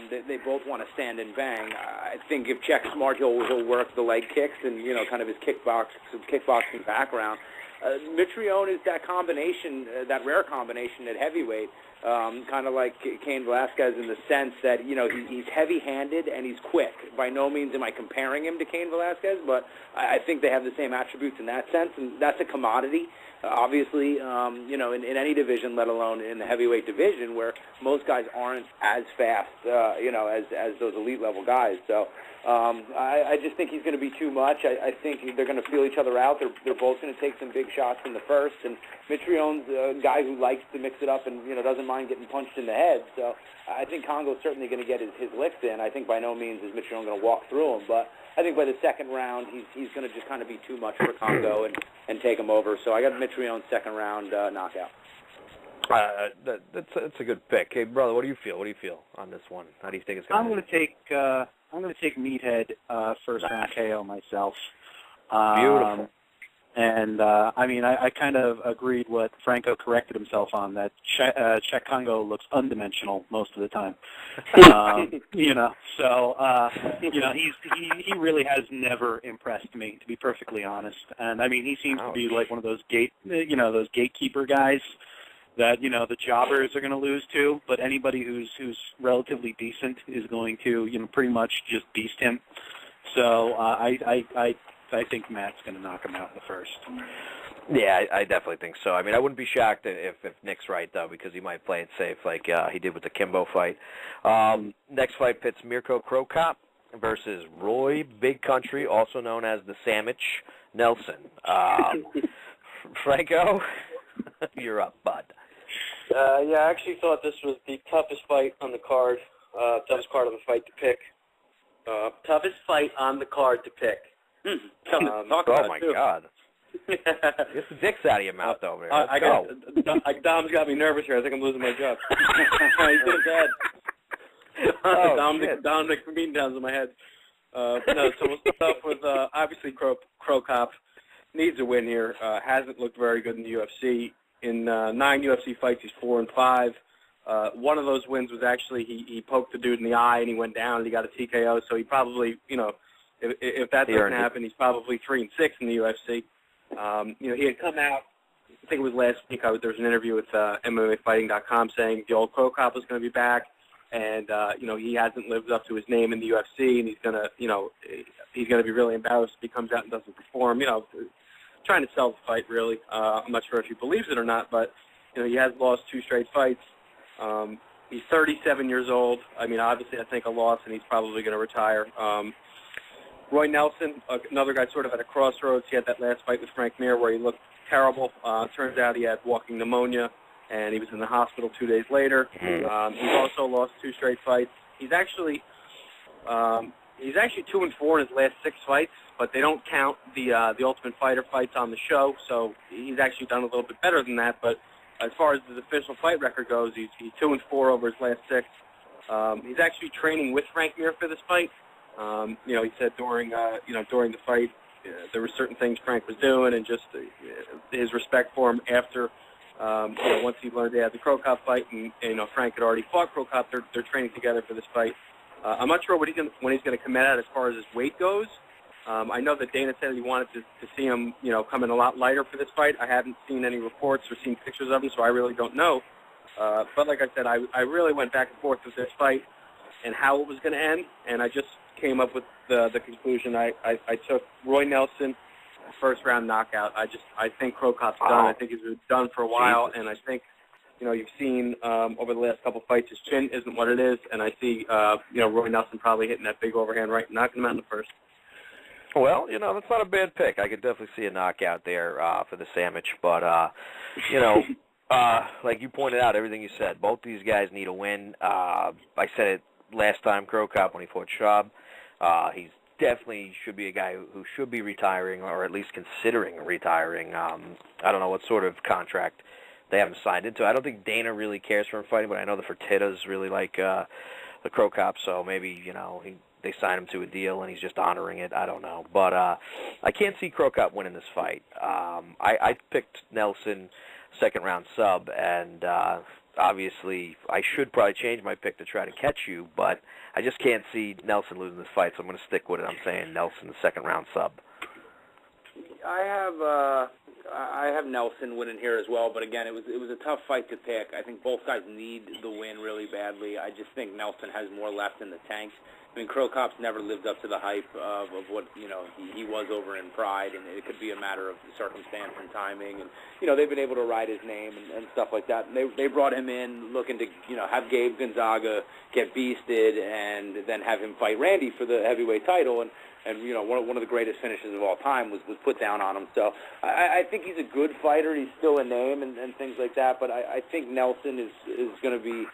They both want to stand and bang. I think if Czech's smart, he'll work the leg kicks and, you know, kind of his kickboxing background. Mitrione is that combination, that rare combination at heavyweight, kind of like Cain Velasquez in the sense that, you know, he's heavy-handed and he's quick. By no means am I comparing him to Cain Velasquez, but I think they have the same attributes in that sense, and that's a commodity. Obviously, you know, in any division, let alone in the heavyweight division, where most guys aren't as fast, you know, as those elite-level guys. So I just think he's going to be too much. I think they're going to feel each other out. They're both going to take some big shots in the first, and Mitrione's a guy who likes to mix it up and, you know, doesn't mind getting punched in the head. So I think Congo's certainly going to get his licks in. I think by no means is Mitrione going to walk through him, but I think by the second round, he's going to just kind of be too much for Congo and take him over. So I got Mitrione's second round knockout. That's a good pick. Hey, brother, what do you feel? What do you feel on this one? How do you think it's going to I'm going to take Meathead first round KO myself. Beautiful. And I mean, I kind of agreed what Franco corrected himself on, that Czech Congo looks undimensional most of the time. You know, so you know, he really has never impressed me, to be perfectly honest. And I mean, he seems to be like one of those those gatekeeper guys that, you know, the jobbers are going to lose to, but anybody who's relatively decent is going to, you know, pretty much just beast him. So I think Matt's going to knock him out in the first. Yeah, I definitely think so. I mean, I wouldn't be shocked if Nick's right, though, because he might play it safe like he did with the Kimbo fight. Next fight pits Mirko Cro Cop versus Roy Big Country, also known as the Sandwich Nelson. Franco, you're up, bud. Yeah, I actually thought this was the toughest fight on the card, toughest card of the fight to pick. Toughest fight on the card to pick. Oh, my God. Get the dicks out of your mouth over there. Dom's got me nervous here. I think I'm losing my job. He's going to bed. Dominic Beantown's in my head. No, so we'll start off with, obviously, Cro Cop needs a win here. Hasn't looked very good in the UFC. In 9 UFC fights, he's 4-5. One of those wins was actually he poked the dude in the eye and he went down and he got a TKO. So he probably, if that doesn't happen, he's probably 3-6 in the UFC. He had come out, I think it was last week, there was an interview with MMAfighting.com saying the old Crow Cop was going to be back, and he hasn't lived up to his name in the UFC, and he's going to be really embarrassed if he comes out and doesn't perform. Trying to sell the fight, really. I'm not sure if he believes it or not, but he has lost 2 straight fights. He's 37 years old. I mean, obviously, I think a loss, and he's probably going to retire. Roy Nelson, another guy sort of at a crossroads. He had that last fight with Frank Mir where he looked terrible. Turns out he had walking pneumonia, and he was in the hospital 2 days later. He's also lost 2 straight fights. He's actually 2-4 in his last 6 fights, but they don't count the Ultimate Fighter fights on the show, so he's actually done a little bit better than that. But as far as his official fight record goes, he's 2-4 over his last 6. He's actually training with Frank Mir for this fight. He said during the fight, there were certain things Frank was doing, and just his respect for him after, once he learned they had the Crow Cop fight, and Frank had already fought Crow Cop, they're training together for this fight. I'm not sure when he's going to come out as far as his weight goes. I know that Dana said he wanted to see him, come in a lot lighter for this fight. I haven't seen any reports or seen pictures of him, so I really don't know. But like I said, I really went back and forth with this fight and how it was going to end, and I just came up with the conclusion. I took Roy Nelson, first-round knockout. I think Crow Cop's done. I think he's been done for a while, and I think, you've seen over the last couple of fights his chin isn't what it is, and I see, Roy Nelson probably hitting that big overhand right, knocking him out in the first. Well, that's not a bad pick. I could definitely see a knockout there for the sandwich, but, like you pointed out, everything you said, both these guys need a win. I said it last time, Crow Cop, when he fought Schaub. He's definitely should be a guy who should be retiring, or at least considering retiring. I don't know what sort of contract they haven't signed into. I don't think Dana really cares for him fighting, but I know the Fertittas really like the Crow Cop, so maybe, they sign him to a deal and he's just honoring it. I don't know. But I can't see Crow Cop winning this fight. I picked Nelson second-round sub, and obviously I should probably change my pick to try to catch you, but I just can't see Nelson losing this fight, so I'm going to stick with it. I'm saying Nelson, the second-round sub. I have Nelson winning here as well, but again, it was a tough fight to pick. I think both guys need the win really badly. I just think Nelson has more left in the tank. I mean, Crow Cop's never lived up to the hype of what he was over in Pride, and it could be a matter of circumstance and timing. And they've been able to ride his name and stuff like that. And they brought him in looking to have Gabe Gonzaga get beasted and then have him fight Randy for the heavyweight title. And one of the greatest finishes of all time was put down on him. So I think he's a good fighter. He's still a name and things like that. But I think Nelson is going to be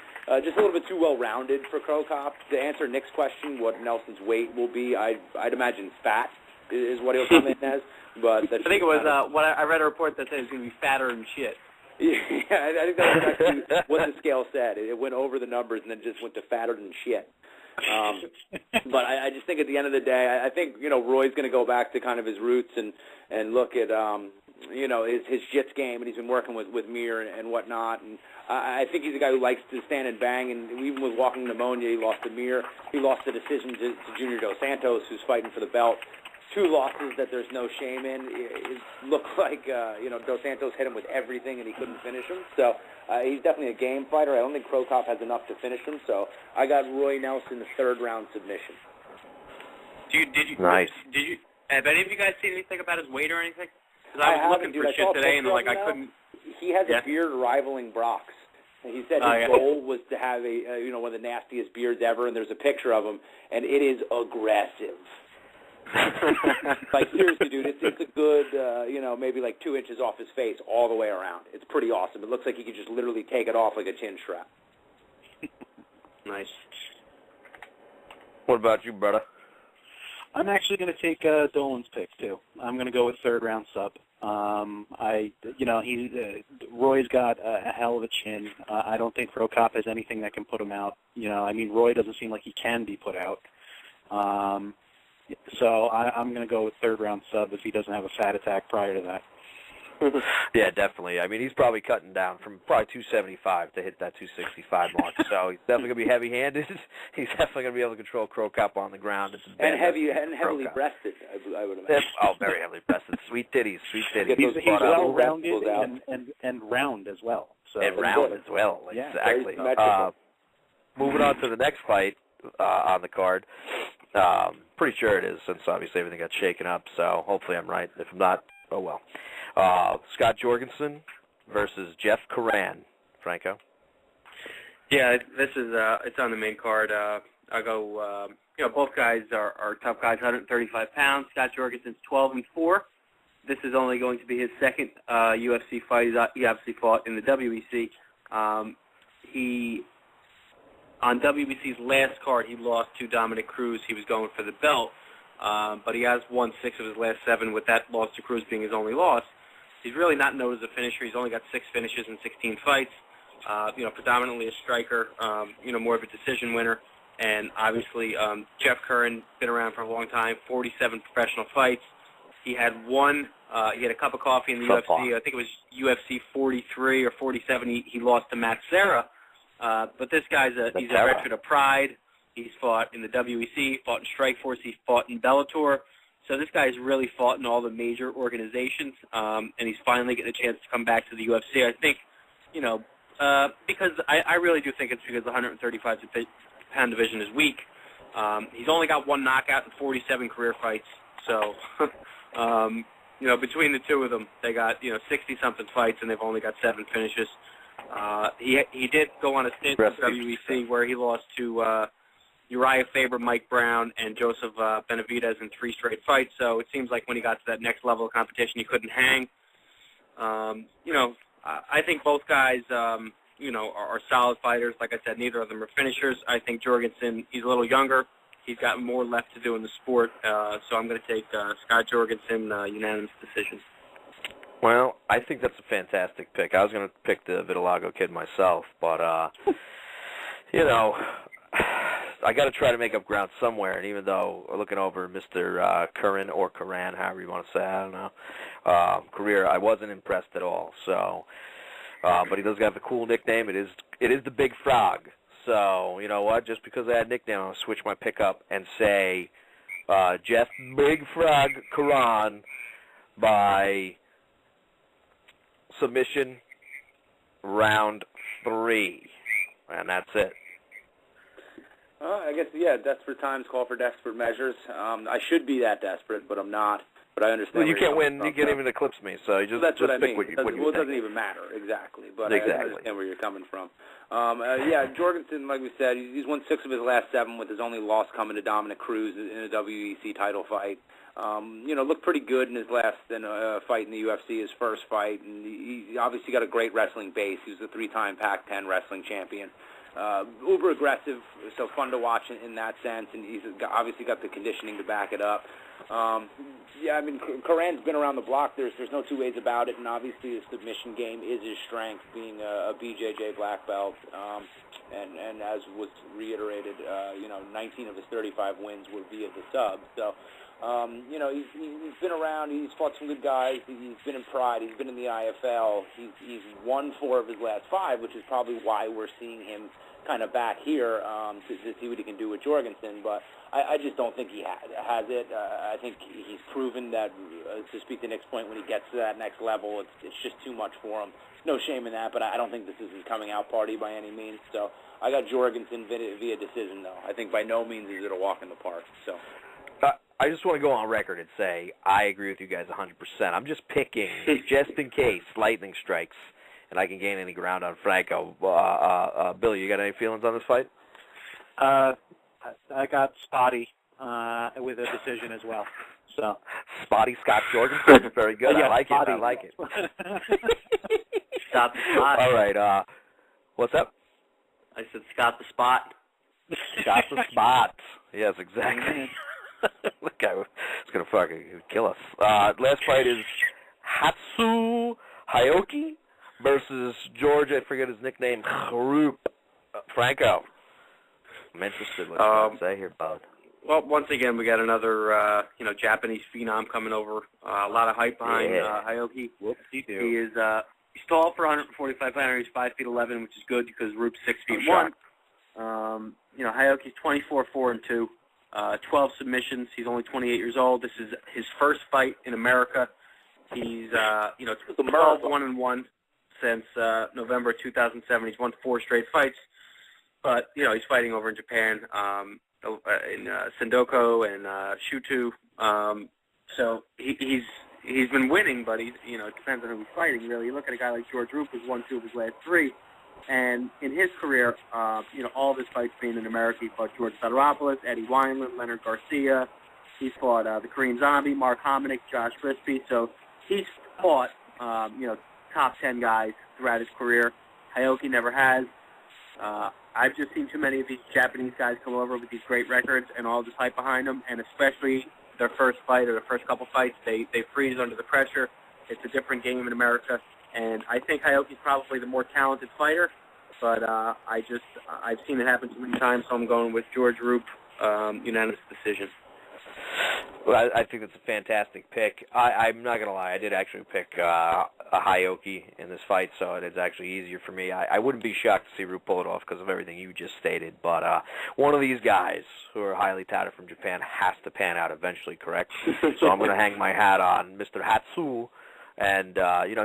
just a little bit too well-rounded for Crow Cop. To answer Nick's question, what Nelson's weight will be, I'd imagine fat is what he'll come in as. But I think it was I read a report that said he's going to be fatter than shit. Yeah, I think that was actually what the scale said. It went over the numbers and then just went to fatter than shit. But I just think at the end of the day, I think Roy's going to go back to kind of his roots and look at his jits game, and he's been working with Mir and whatnot. And I think he's a guy who likes to stand and bang. And even with walking pneumonia, he lost to Mir. He lost the decision to Junior Dos Santos, who's fighting for the belt. 2 losses that there's no shame in. It looked like Dos Santos hit him with everything and he couldn't finish him. So he's definitely a game fighter. I don't think Crow Cop has enough to finish him. So I got Roy Nelson, the 3rd round submission. Nice. Have any of you guys seen anything about his weight or anything? Because I was looking for shit today and I couldn't. He has a beard rivaling Brock's. And he said his goal was to have one of the nastiest beards ever, and there's a picture of him, and it is aggressive. Like, seriously, dude, it's a good, maybe like 2 inches off his face all the way around. It's pretty awesome. It looks like he could just literally take it off like a chin strap. Nice. What about you, brother? I'm actually going to take Dolan's pick, too. I'm going to go with 3rd-round sub. Roy's got a hell of a chin. I don't think Crow Cop has anything that can put him out. Roy doesn't seem like he can be put out. So I'm going to go with 3rd-round sub if he doesn't have a fat attack prior to that. Yeah, definitely. I mean, he's probably cutting down from probably 275 to hit that 265 mark. So he's definitely going to be heavy-handed. He's definitely going to be able to control Crow Cup on the ground. And heavily breasted, I would imagine. Oh, very heavily breasted. Sweet titties, sweet titties. He's well-rounded and round as well. So. And round as well, yeah, exactly. Moving on to the next fight on the card. Pretty sure it is, since obviously everything got shaken up. So hopefully I'm right. If I'm not, oh well. Scott Jorgensen versus Jeff Curran. Franco? Yeah, this is it's on the main card. I'll go. Both guys are tough guys. 135 pounds. Scott Jorgensen's 12-4. This is only going to be his second UFC fight. He obviously fought in the WEC. He on WBC's last card, he lost to Dominic Cruz. He was going for the belt, but he has won 6 of his last 7, with that loss to Cruz being his only loss. He's really not known as a finisher. He's only got 6 finishes in 16 fights. Predominantly a striker, more of a decision winner. And obviously, Jeff Curran, been around for a long time, 47 professional fights. He had he had a cup of coffee in the UFC. I think it was UFC 43 or 47. He lost to Matt Serra. But this guy's he's a veteran of Pride. He's fought in the WEC, fought in Strikeforce, he fought in Bellator. So this guy's really fought in all the major organizations, and he's finally getting a chance to come back to the UFC. I think, because I really do think it's because the 135-pound division is weak. He's only got 1 knockout in 47 career fights. So, between the two of them, they got 60-something fights, and they've only got 7 finishes. He did go on a stint in WEC where he lost to Uriah Faber, Mike Brown, and Joseph Benavidez in 3 straight fights. So it seems like when he got to that next level of competition, he couldn't hang. I think both guys, are solid fighters. Like I said, neither of them are finishers. I think Jorgensen, he's a little younger. He's got more left to do in the sport. So I'm going to take Scott Jorgensen, unanimous decision. Well, I think that's a fantastic pick. I was going to pick the Vitiligo kid myself, but, I got to try to make up ground somewhere, and even though looking over Mr. Curran or Curran, however you want to say, I don't know, career, I wasn't impressed at all. So, but he does have a cool nickname. It is the Big Frog. So, you know what? Just because I had a nickname, I'll switch my pick up and say Jeff Big Frog Curran by submission round 3. And that's it. I guess, desperate times call for desperate measures. I should be that desperate, but I'm not. But I understand. Well, you can't win. You can't even eclipse me. So you just, that's just what pick I mean. what you it doesn't even matter exactly. But exactly. I understand where you're coming from. Jorgensen, like we said, he's won 6 of his last 7, with his only loss coming to Dominic Cruz in a WEC title fight. Looked pretty good in his last fight in the UFC, his first fight, and he obviously got a great wrestling base. He was a 3-time Pac-10 wrestling champion. Uber aggressive, so fun to watch in that sense, and he's obviously got the conditioning to back it up. Curran's been around the block. There's no 2 ways about it, and obviously his submission game is his strength, being a BJJ black belt, and as was reiterated, 19 of his 35 wins were via the sub. So, he's been around. He's fought some good guys. He's been in Pride. He's been in the IFL. He's won 4 of his last 5, which is probably why we're seeing him kind of back here to see what he can do with Jorgensen. But I just don't think he has it. I think he's proven that, to speak to Nick's point, when he gets to that next level, it's just too much for him. No shame in that, but I don't think this is his coming out party by any means. So I got Jorgensen via decision, though. I think by no means is it a walk in the park. So. I just want to go on record and say I agree with you guys 100%. I'm just picking, just in case lightning strikes and I can gain any ground on Franco. Billy, you got any feelings on this fight? I got Spotty with a decision as well. So Spotty Scott Jorgensen, very good. Yeah, I like Spotty. it. I like it. Scott the Spot. All right. What's up? I said Scott the Spot. Scott the Spot. Yes, exactly. That guy was going to fucking kill us. Last fight is Hatsu Hayoki versus George, I forget his nickname, Franco. I'm interested in what you have to say here, bud. Well, once again, we got another, Japanese phenom coming over. A lot of hype behind Hayoki. He is he's tall for 145 pounds. He's 5'11", which is good because Rupe's 6'1". Hayoki's 24-4-2, 12 submissions. He's only 28 years old. This is his first fight in America. He's 12-1-1 since November 2007. He's won 4 straight fights, but he's fighting over in Japan. In Sendoko and Shutu, so he's been winning, but it depends on who he's fighting. Really, you look at a guy like George Roop, who's won 2 of his last 3, and in his career, all of his fights being in America, he fought George Soteropoulos, Eddie Wineland, Leonard Garcia. He's fought the Korean Zombie, Mark Hominick, Josh Crispy. So he's fought top 10 guys throughout his career. Hayoki never has. I've just seen too many of these Japanese guys come over with these great records and all this hype behind them, and especially their first fight or their first couple fights, they freeze under the pressure. It's a different game in America, and I think Hayoki's probably the more talented fighter, but I've seen it happen too many times, so I'm going with George Roop, unanimous decision. Well, I think that's a fantastic pick. I'm not going to lie. I did actually pick a Hayoki in this fight, so it's actually easier for me. I wouldn't be shocked to see Roop pull it off because of everything you just stated, but one of these guys who are highly touted from Japan has to pan out eventually, correct? So I'm going to hang my hat on Mr. Hatsu. And,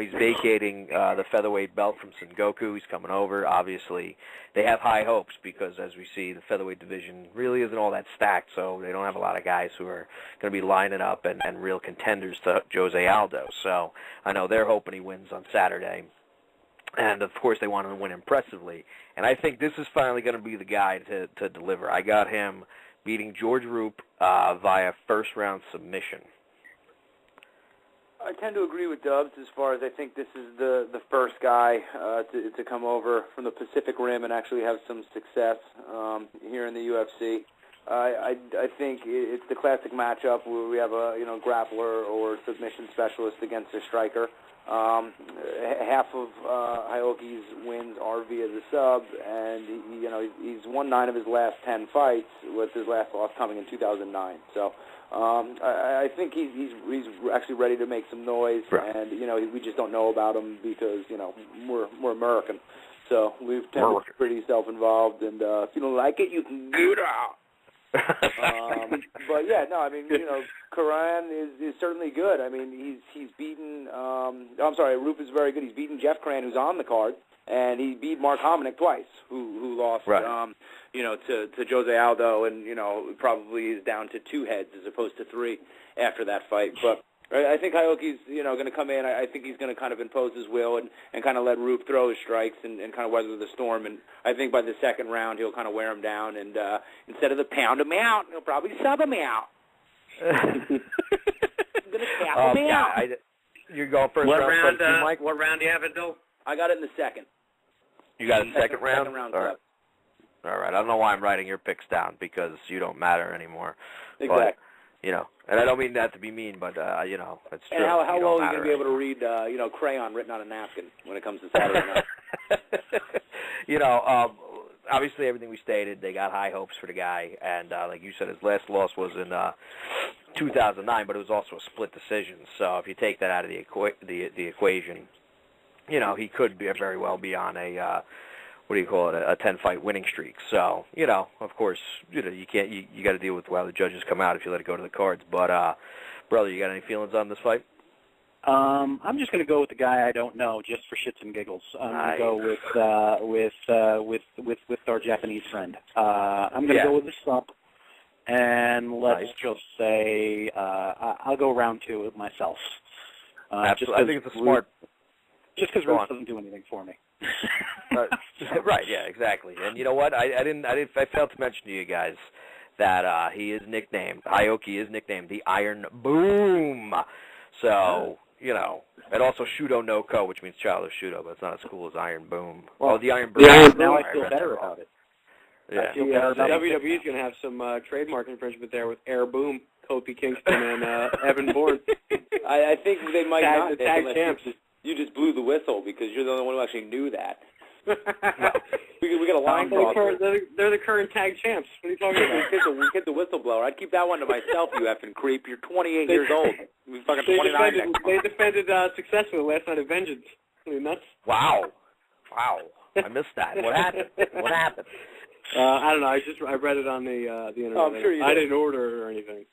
he's vacating the featherweight belt from Sengoku. He's coming over. Obviously, they have high hopes because, as we see, the featherweight division really isn't all that stacked, so they don't have a lot of guys who are going to be lining up and real contenders to Jose Aldo. So I know they're hoping he wins on Saturday. And, of course, they want him to win impressively. And I think this is finally going to be the guy to deliver. I got him beating George Roop via first-round submission. I tend to agree with Dubs as far as I think this is the first guy to come over from the Pacific Rim and actually have some success here in the UFC. I think it's the classic matchup where we have a grappler or submission specialist against a striker. Half of Hayoki's wins are via the sub, and he's won 9 of his last 10 fights, with his last loss coming in 2009. So I think he's actually ready to make some noise, and we just don't know about him because we're American, so we've tended to be pretty self-involved, and if you don't like it, you can get out. But yeah, no, I mean, Karan is certainly good. I mean, he's beaten. I'm sorry, Roop is very good. He's beaten Jeff Cran, who's on the card, and he beat Mark Hominick twice, who lost, to Jose Aldo, and probably is down to 2 heads as opposed to 3 after that fight. But I think Hayoki's, going to come in. I think he's going to kind of impose his will and kind of let Roop throw his strikes and kind of weather the storm. And I think by the second round, he'll kind of wear him down. And instead of the pound him out, he'll probably sub him out. I'm going to tap him out. You're going first round, Mike? What round do you have it, Bill? I got it in the second. You got it in the second round? Second round, all right. All right. I don't know why I'm writing your picks down because you don't matter anymore. Exactly. But, and I don't mean that to be mean, but, it's true. And how well are you going to be able to read, crayon written on a napkin when it comes to Saturday night? Obviously everything we stated, they got high hopes for the guy, and like you said, his last loss was in 2009, but it was also a split decision. So if you take that out of the equation, he could very well be on a a 10-fight winning streak. So of course, you can't you got to deal with how the judges come out if you let it go to the cards. But brother, you got any feelings on this fight? I'm just going to go with the guy I don't know, just for shits and giggles. I'm going to go with our Japanese friend. I'm going to go with the sub, and let's just say I'll go round 2 myself. Absolutely, I think it's a smart. Just because Roop doesn't do anything for me. Right. Yeah. Exactly. And you know what? I failed to mention to you guys that he is nicknamed Hayoki is nicknamed the Iron Boom. So. And also Shudo no Ko, which means child of Shudo, but it's not as cool as Iron Boom. Well, the Iron Boom. Now I feel better about it. Yeah. WWE's going to have some trademark infringement there with Air Boom, Kofi Kingston, and Evan Bourne. I think they might not. The tag champs. You just blew the whistle because you're the only one who actually knew that. we got a line crosser. They're the current tag champs. What are you talking about? We hit the whistle whistleblower. I'd keep that one to myself, you effing creep. You're 28 years old. You're fucking 29. They defended successfully last night of Vengeance. I mean, nuts. Wow. I missed that. What happened? I don't know. I read it on the internet. Oh, I'm sure you did. I didn't order it or anything.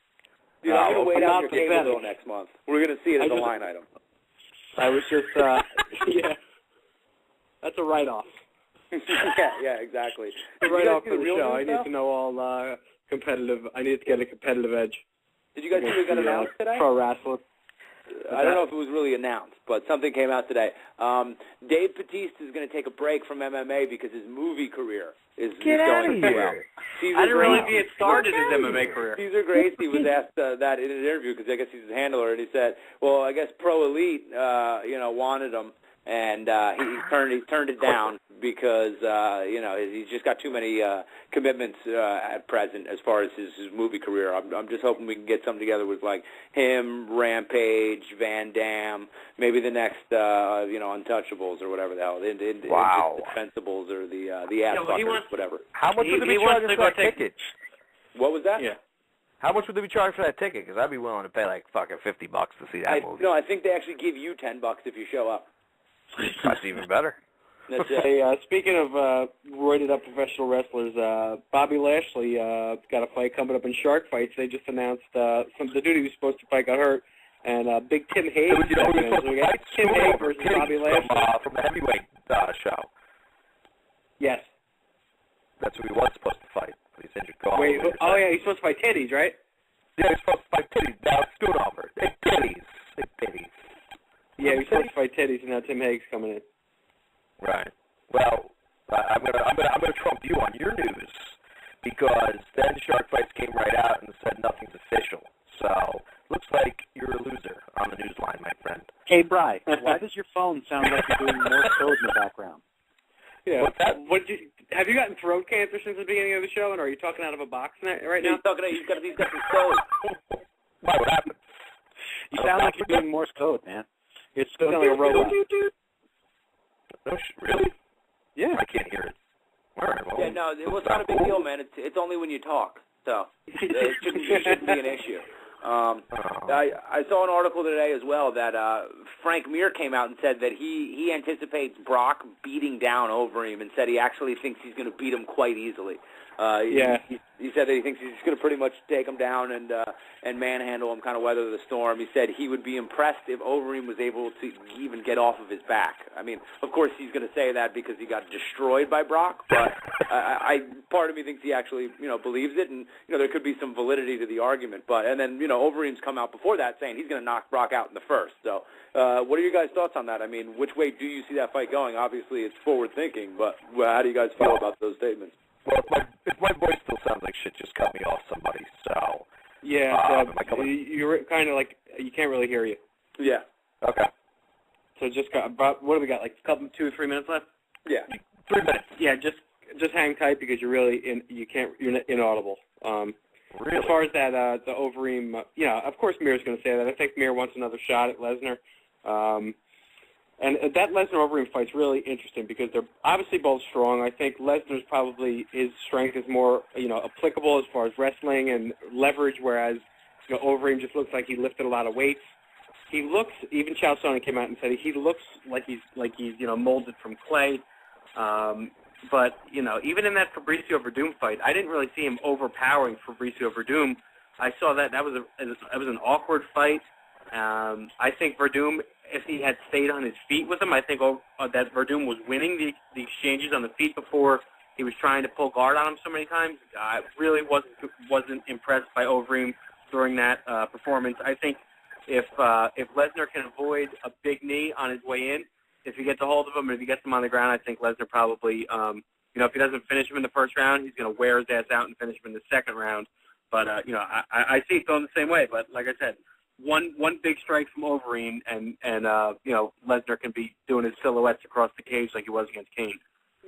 Dude, I'm going to wait out your cable pathetic. bill next month. We're going to see it as a line item. I was just, yeah. That's a write-off. yeah, exactly. A write-off for the show. I need to know all competitive. I need to get a competitive edge. Did you guys see what got announced today? Pro wrestler. I don't know if it was really announced, but something came out today. Dave Bautista is going to take a break from MMA because his movie career is going too well. I didn't realize he had started his MMA career. Cesar Gracie was asked that in an interview because I guess he's his handler, and he said, "Well, I guess Pro Elite, wanted him, and he turned it down because he's just got too many commitments at present as far as his movie career. I'm just hoping we can get something together with like him, Rampage, Van Damme, maybe the next Untouchables or whatever the hell, the Indefensibles or the ass fuckers, whatever. How much would they be charging for that ticket? What was that? Yeah. How much would they be charging for that ticket? Because I'd be willing to pay like fucking $50 to see that movie. No, I think they actually give you $10 if you show up. That's even better. That's it. Hey, speaking of roided up professional wrestlers, Bobby Lashley got a fight coming up in Shark Fights. They just announced the dude he was supposed to fight got hurt, and Big Tim Hayes. So we got Tim Hayes versus Bobby Lashley from the heavyweight show. Yes. That's who he was supposed to fight. He's injured. Wait, he's supposed to fight Titties, right? Yeah, he's supposed to fight Titties. Now scoot over. Big Titties. Yeah, he's supposed to fight Titties, and now Tim Hayes coming in. Right. Well, I'm gonna trump you on your news because then Shark Fights came right out and said nothing's official. So looks like you're a loser on the news line, my friend. Hey, Bri, why does your phone sound like you're doing Morse code in the background? Yeah. What's that? Have you gotten throat cancer since the beginning of the show, and are you talking out of a box right now? He's got some code. Why? What happened? You sound like you're doing Morse code, man. It's still like a robot. No, really? Yeah. I can't hear it. All right, well, yeah, no, it's not a big deal, man. It's only when you talk, so it shouldn't be an issue. I saw an article today as well that Frank Mir came out and said that he anticipates Brock beating down Overeem and said he actually thinks he's going to beat him quite easily. He said that he thinks he's going to pretty much take him down and manhandle him, kind of weather the storm. He said he would be impressed if Overeem was able to even get off of his back. I mean, of course he's going to say that because he got destroyed by Brock, but part of me thinks he actually believes it, and there could be some validity to the argument. And then Overeem's come out before that saying he's going to knock Brock out in the first. So what are your guys' thoughts on that? I mean, which way do you see that fight going? Obviously it's forward thinking, but how do you guys feel about those statements? Well, if my voice still sounds like shit, just cut me off, somebody. So yeah, you're kind of like you can't really hear you. Yeah. Okay. So just what do we got? Like a couple, 2 or 3 minutes left? Yeah. 3 minutes. Yeah, just hang tight because you're really you're inaudible. Really? As far as that the Overeem, of course Mir's going to say that. I think Mir wants another shot at Lesnar. And that Lesnar-Overeem fight's really interesting because they're obviously both strong. I think Lesnar's probably, his strength is more, applicable as far as wrestling and leverage, whereas, Overeem just looks like he lifted a lot of weights. He looks, even Chael Sonnen came out and said he looks like he's molded from clay. But, even in that Fabricio Verdum fight, I didn't really see him overpowering Fabricio Verdum. I saw that was an awkward fight. I think Verdum, if he had stayed on his feet with him, I think that Verdum was winning the exchanges on the feet before he was trying to pull guard on him so many times. I really wasn't impressed by Overeem during that performance. I think if Lesnar can avoid a big knee on his way in, if he gets a hold of him and if he gets him on the ground, I think Lesnar probably, if he doesn't finish him in the first round, he's going to wear his ass out and finish him in the second round. But, I see it going the same way. But like I said, one big strike from Overeem, and Lesnar can be doing his silhouettes across the cage like he was against Kane.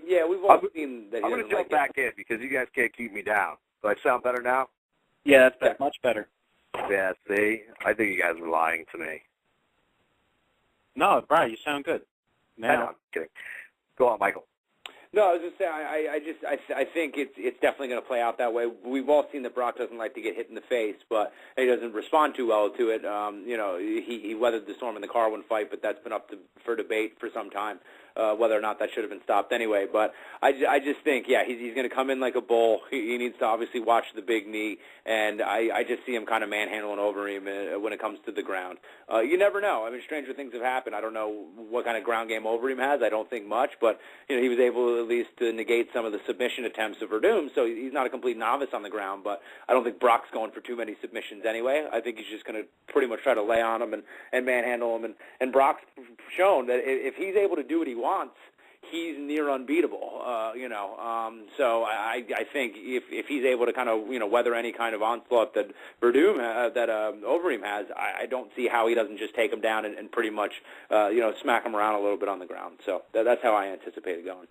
Yeah, we've all seen that. I'm going to jump back in because you guys can't keep me down. Do I sound better now? Yeah, that's better. Much better. Yeah, see? I think you guys are lying to me. No, Brian, you sound good. I know, I'm kidding. Go on, Michael. No, I was just saying. I think it's definitely going to play out that way. We've all seen that Brock doesn't like to get hit in the face, but he doesn't respond too well to it. He weathered the storm in the Carwin fight, but that's been up for debate for some time. Whether or not that should have been stopped anyway. But I just think, he's going to come in like a bull. He needs to obviously watch the big knee, and I just see him kind of manhandling Overeem when it comes to the ground. You never know. I mean, stranger things have happened. I don't know what kind of ground game Overeem has. I don't think much, but he was able at least to negate some of the submission attempts of Verdum, so he's not a complete novice on the ground, but I don't think Brock's going for too many submissions anyway. I think he's just going to pretty much try to lay on him and manhandle him, and Brock's shown that if he's able to do what he wants, he's near unbeatable, so I think if he's able to kind of, weather any kind of onslaught that Verdum, that Overeem has, I don't see how he doesn't just take him down and pretty much, smack him around a little bit on the ground. So that's how I anticipate it going.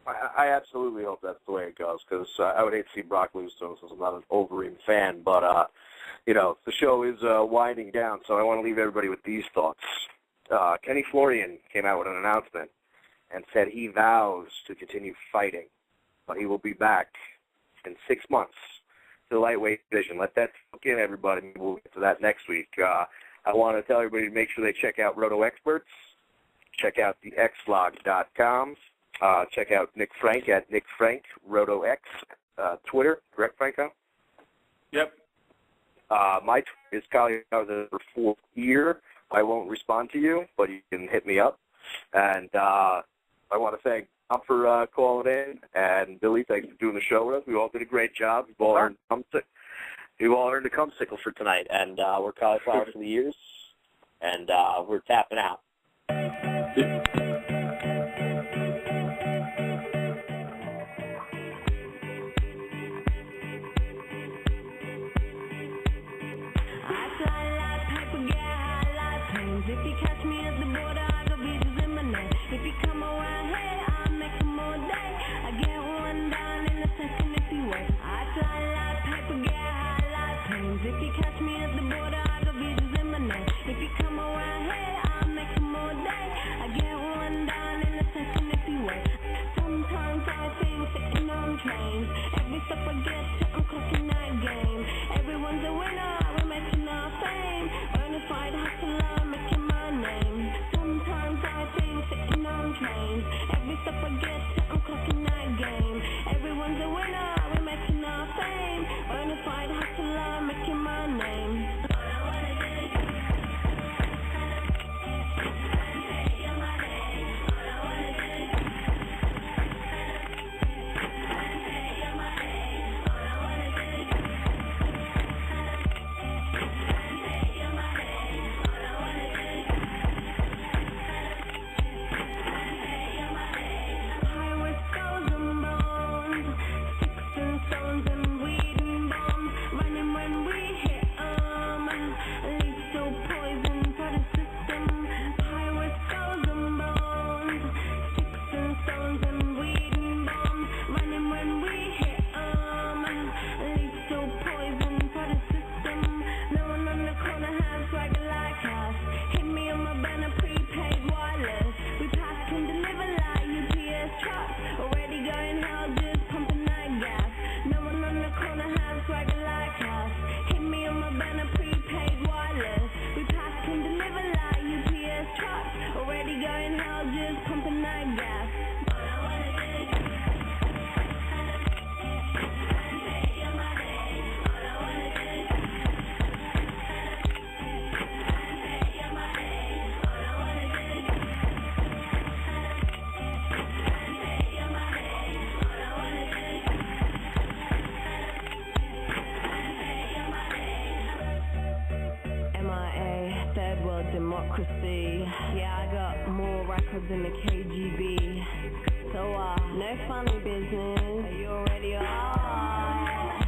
I absolutely hope that's the way it goes, because I would hate to see Brock lose to him since I'm not an Overeem fan, but, the show is winding down, so I want to leave everybody with these thoughts. Kenny Florian came out with an announcement and said he vows to continue fighting, but he will be back in 6 months to the lightweight division. Let that soak in, everybody. We'll get to that next week. I want to tell everybody to make sure they check out Roto Experts, check out the xlog.com, check out Nick Frank at Nick Frank, RotoX, Twitter, correct, Franco? Yep. My Twitter is Cauliflower for 4-year. I won't respond to you, but you can hit me up. And I want to thank Tom for calling in, and Billy, thanks for doing the show with us. We all did a great job. We've all earned a cumsicle for tonight, and we're Cauliflower for the years, and we're tapping out. If you catch me at the border, I got visas in my name. If you come around here, I'll make them all day. I get one down in a second if you wait. I fly like paper, get high like planes. If you catch me at the border, I got visas in my name. If you come around here, I'll make them all day. I get one down in a second if you wait. Sometimes I think sitting on trains. Every step I get to, I'm clocking that game. Everyone's a winner, we're making our fame. Bonafide hustler, making my name. Sometimes I think sitting on trains. Every step I get to, I'm clocking that game. Everyone's a winner, we're making our fame. Bonafide hustler, making my name. Democracy. Yeah, I got more records than the KGB. So, no funny business. You already are.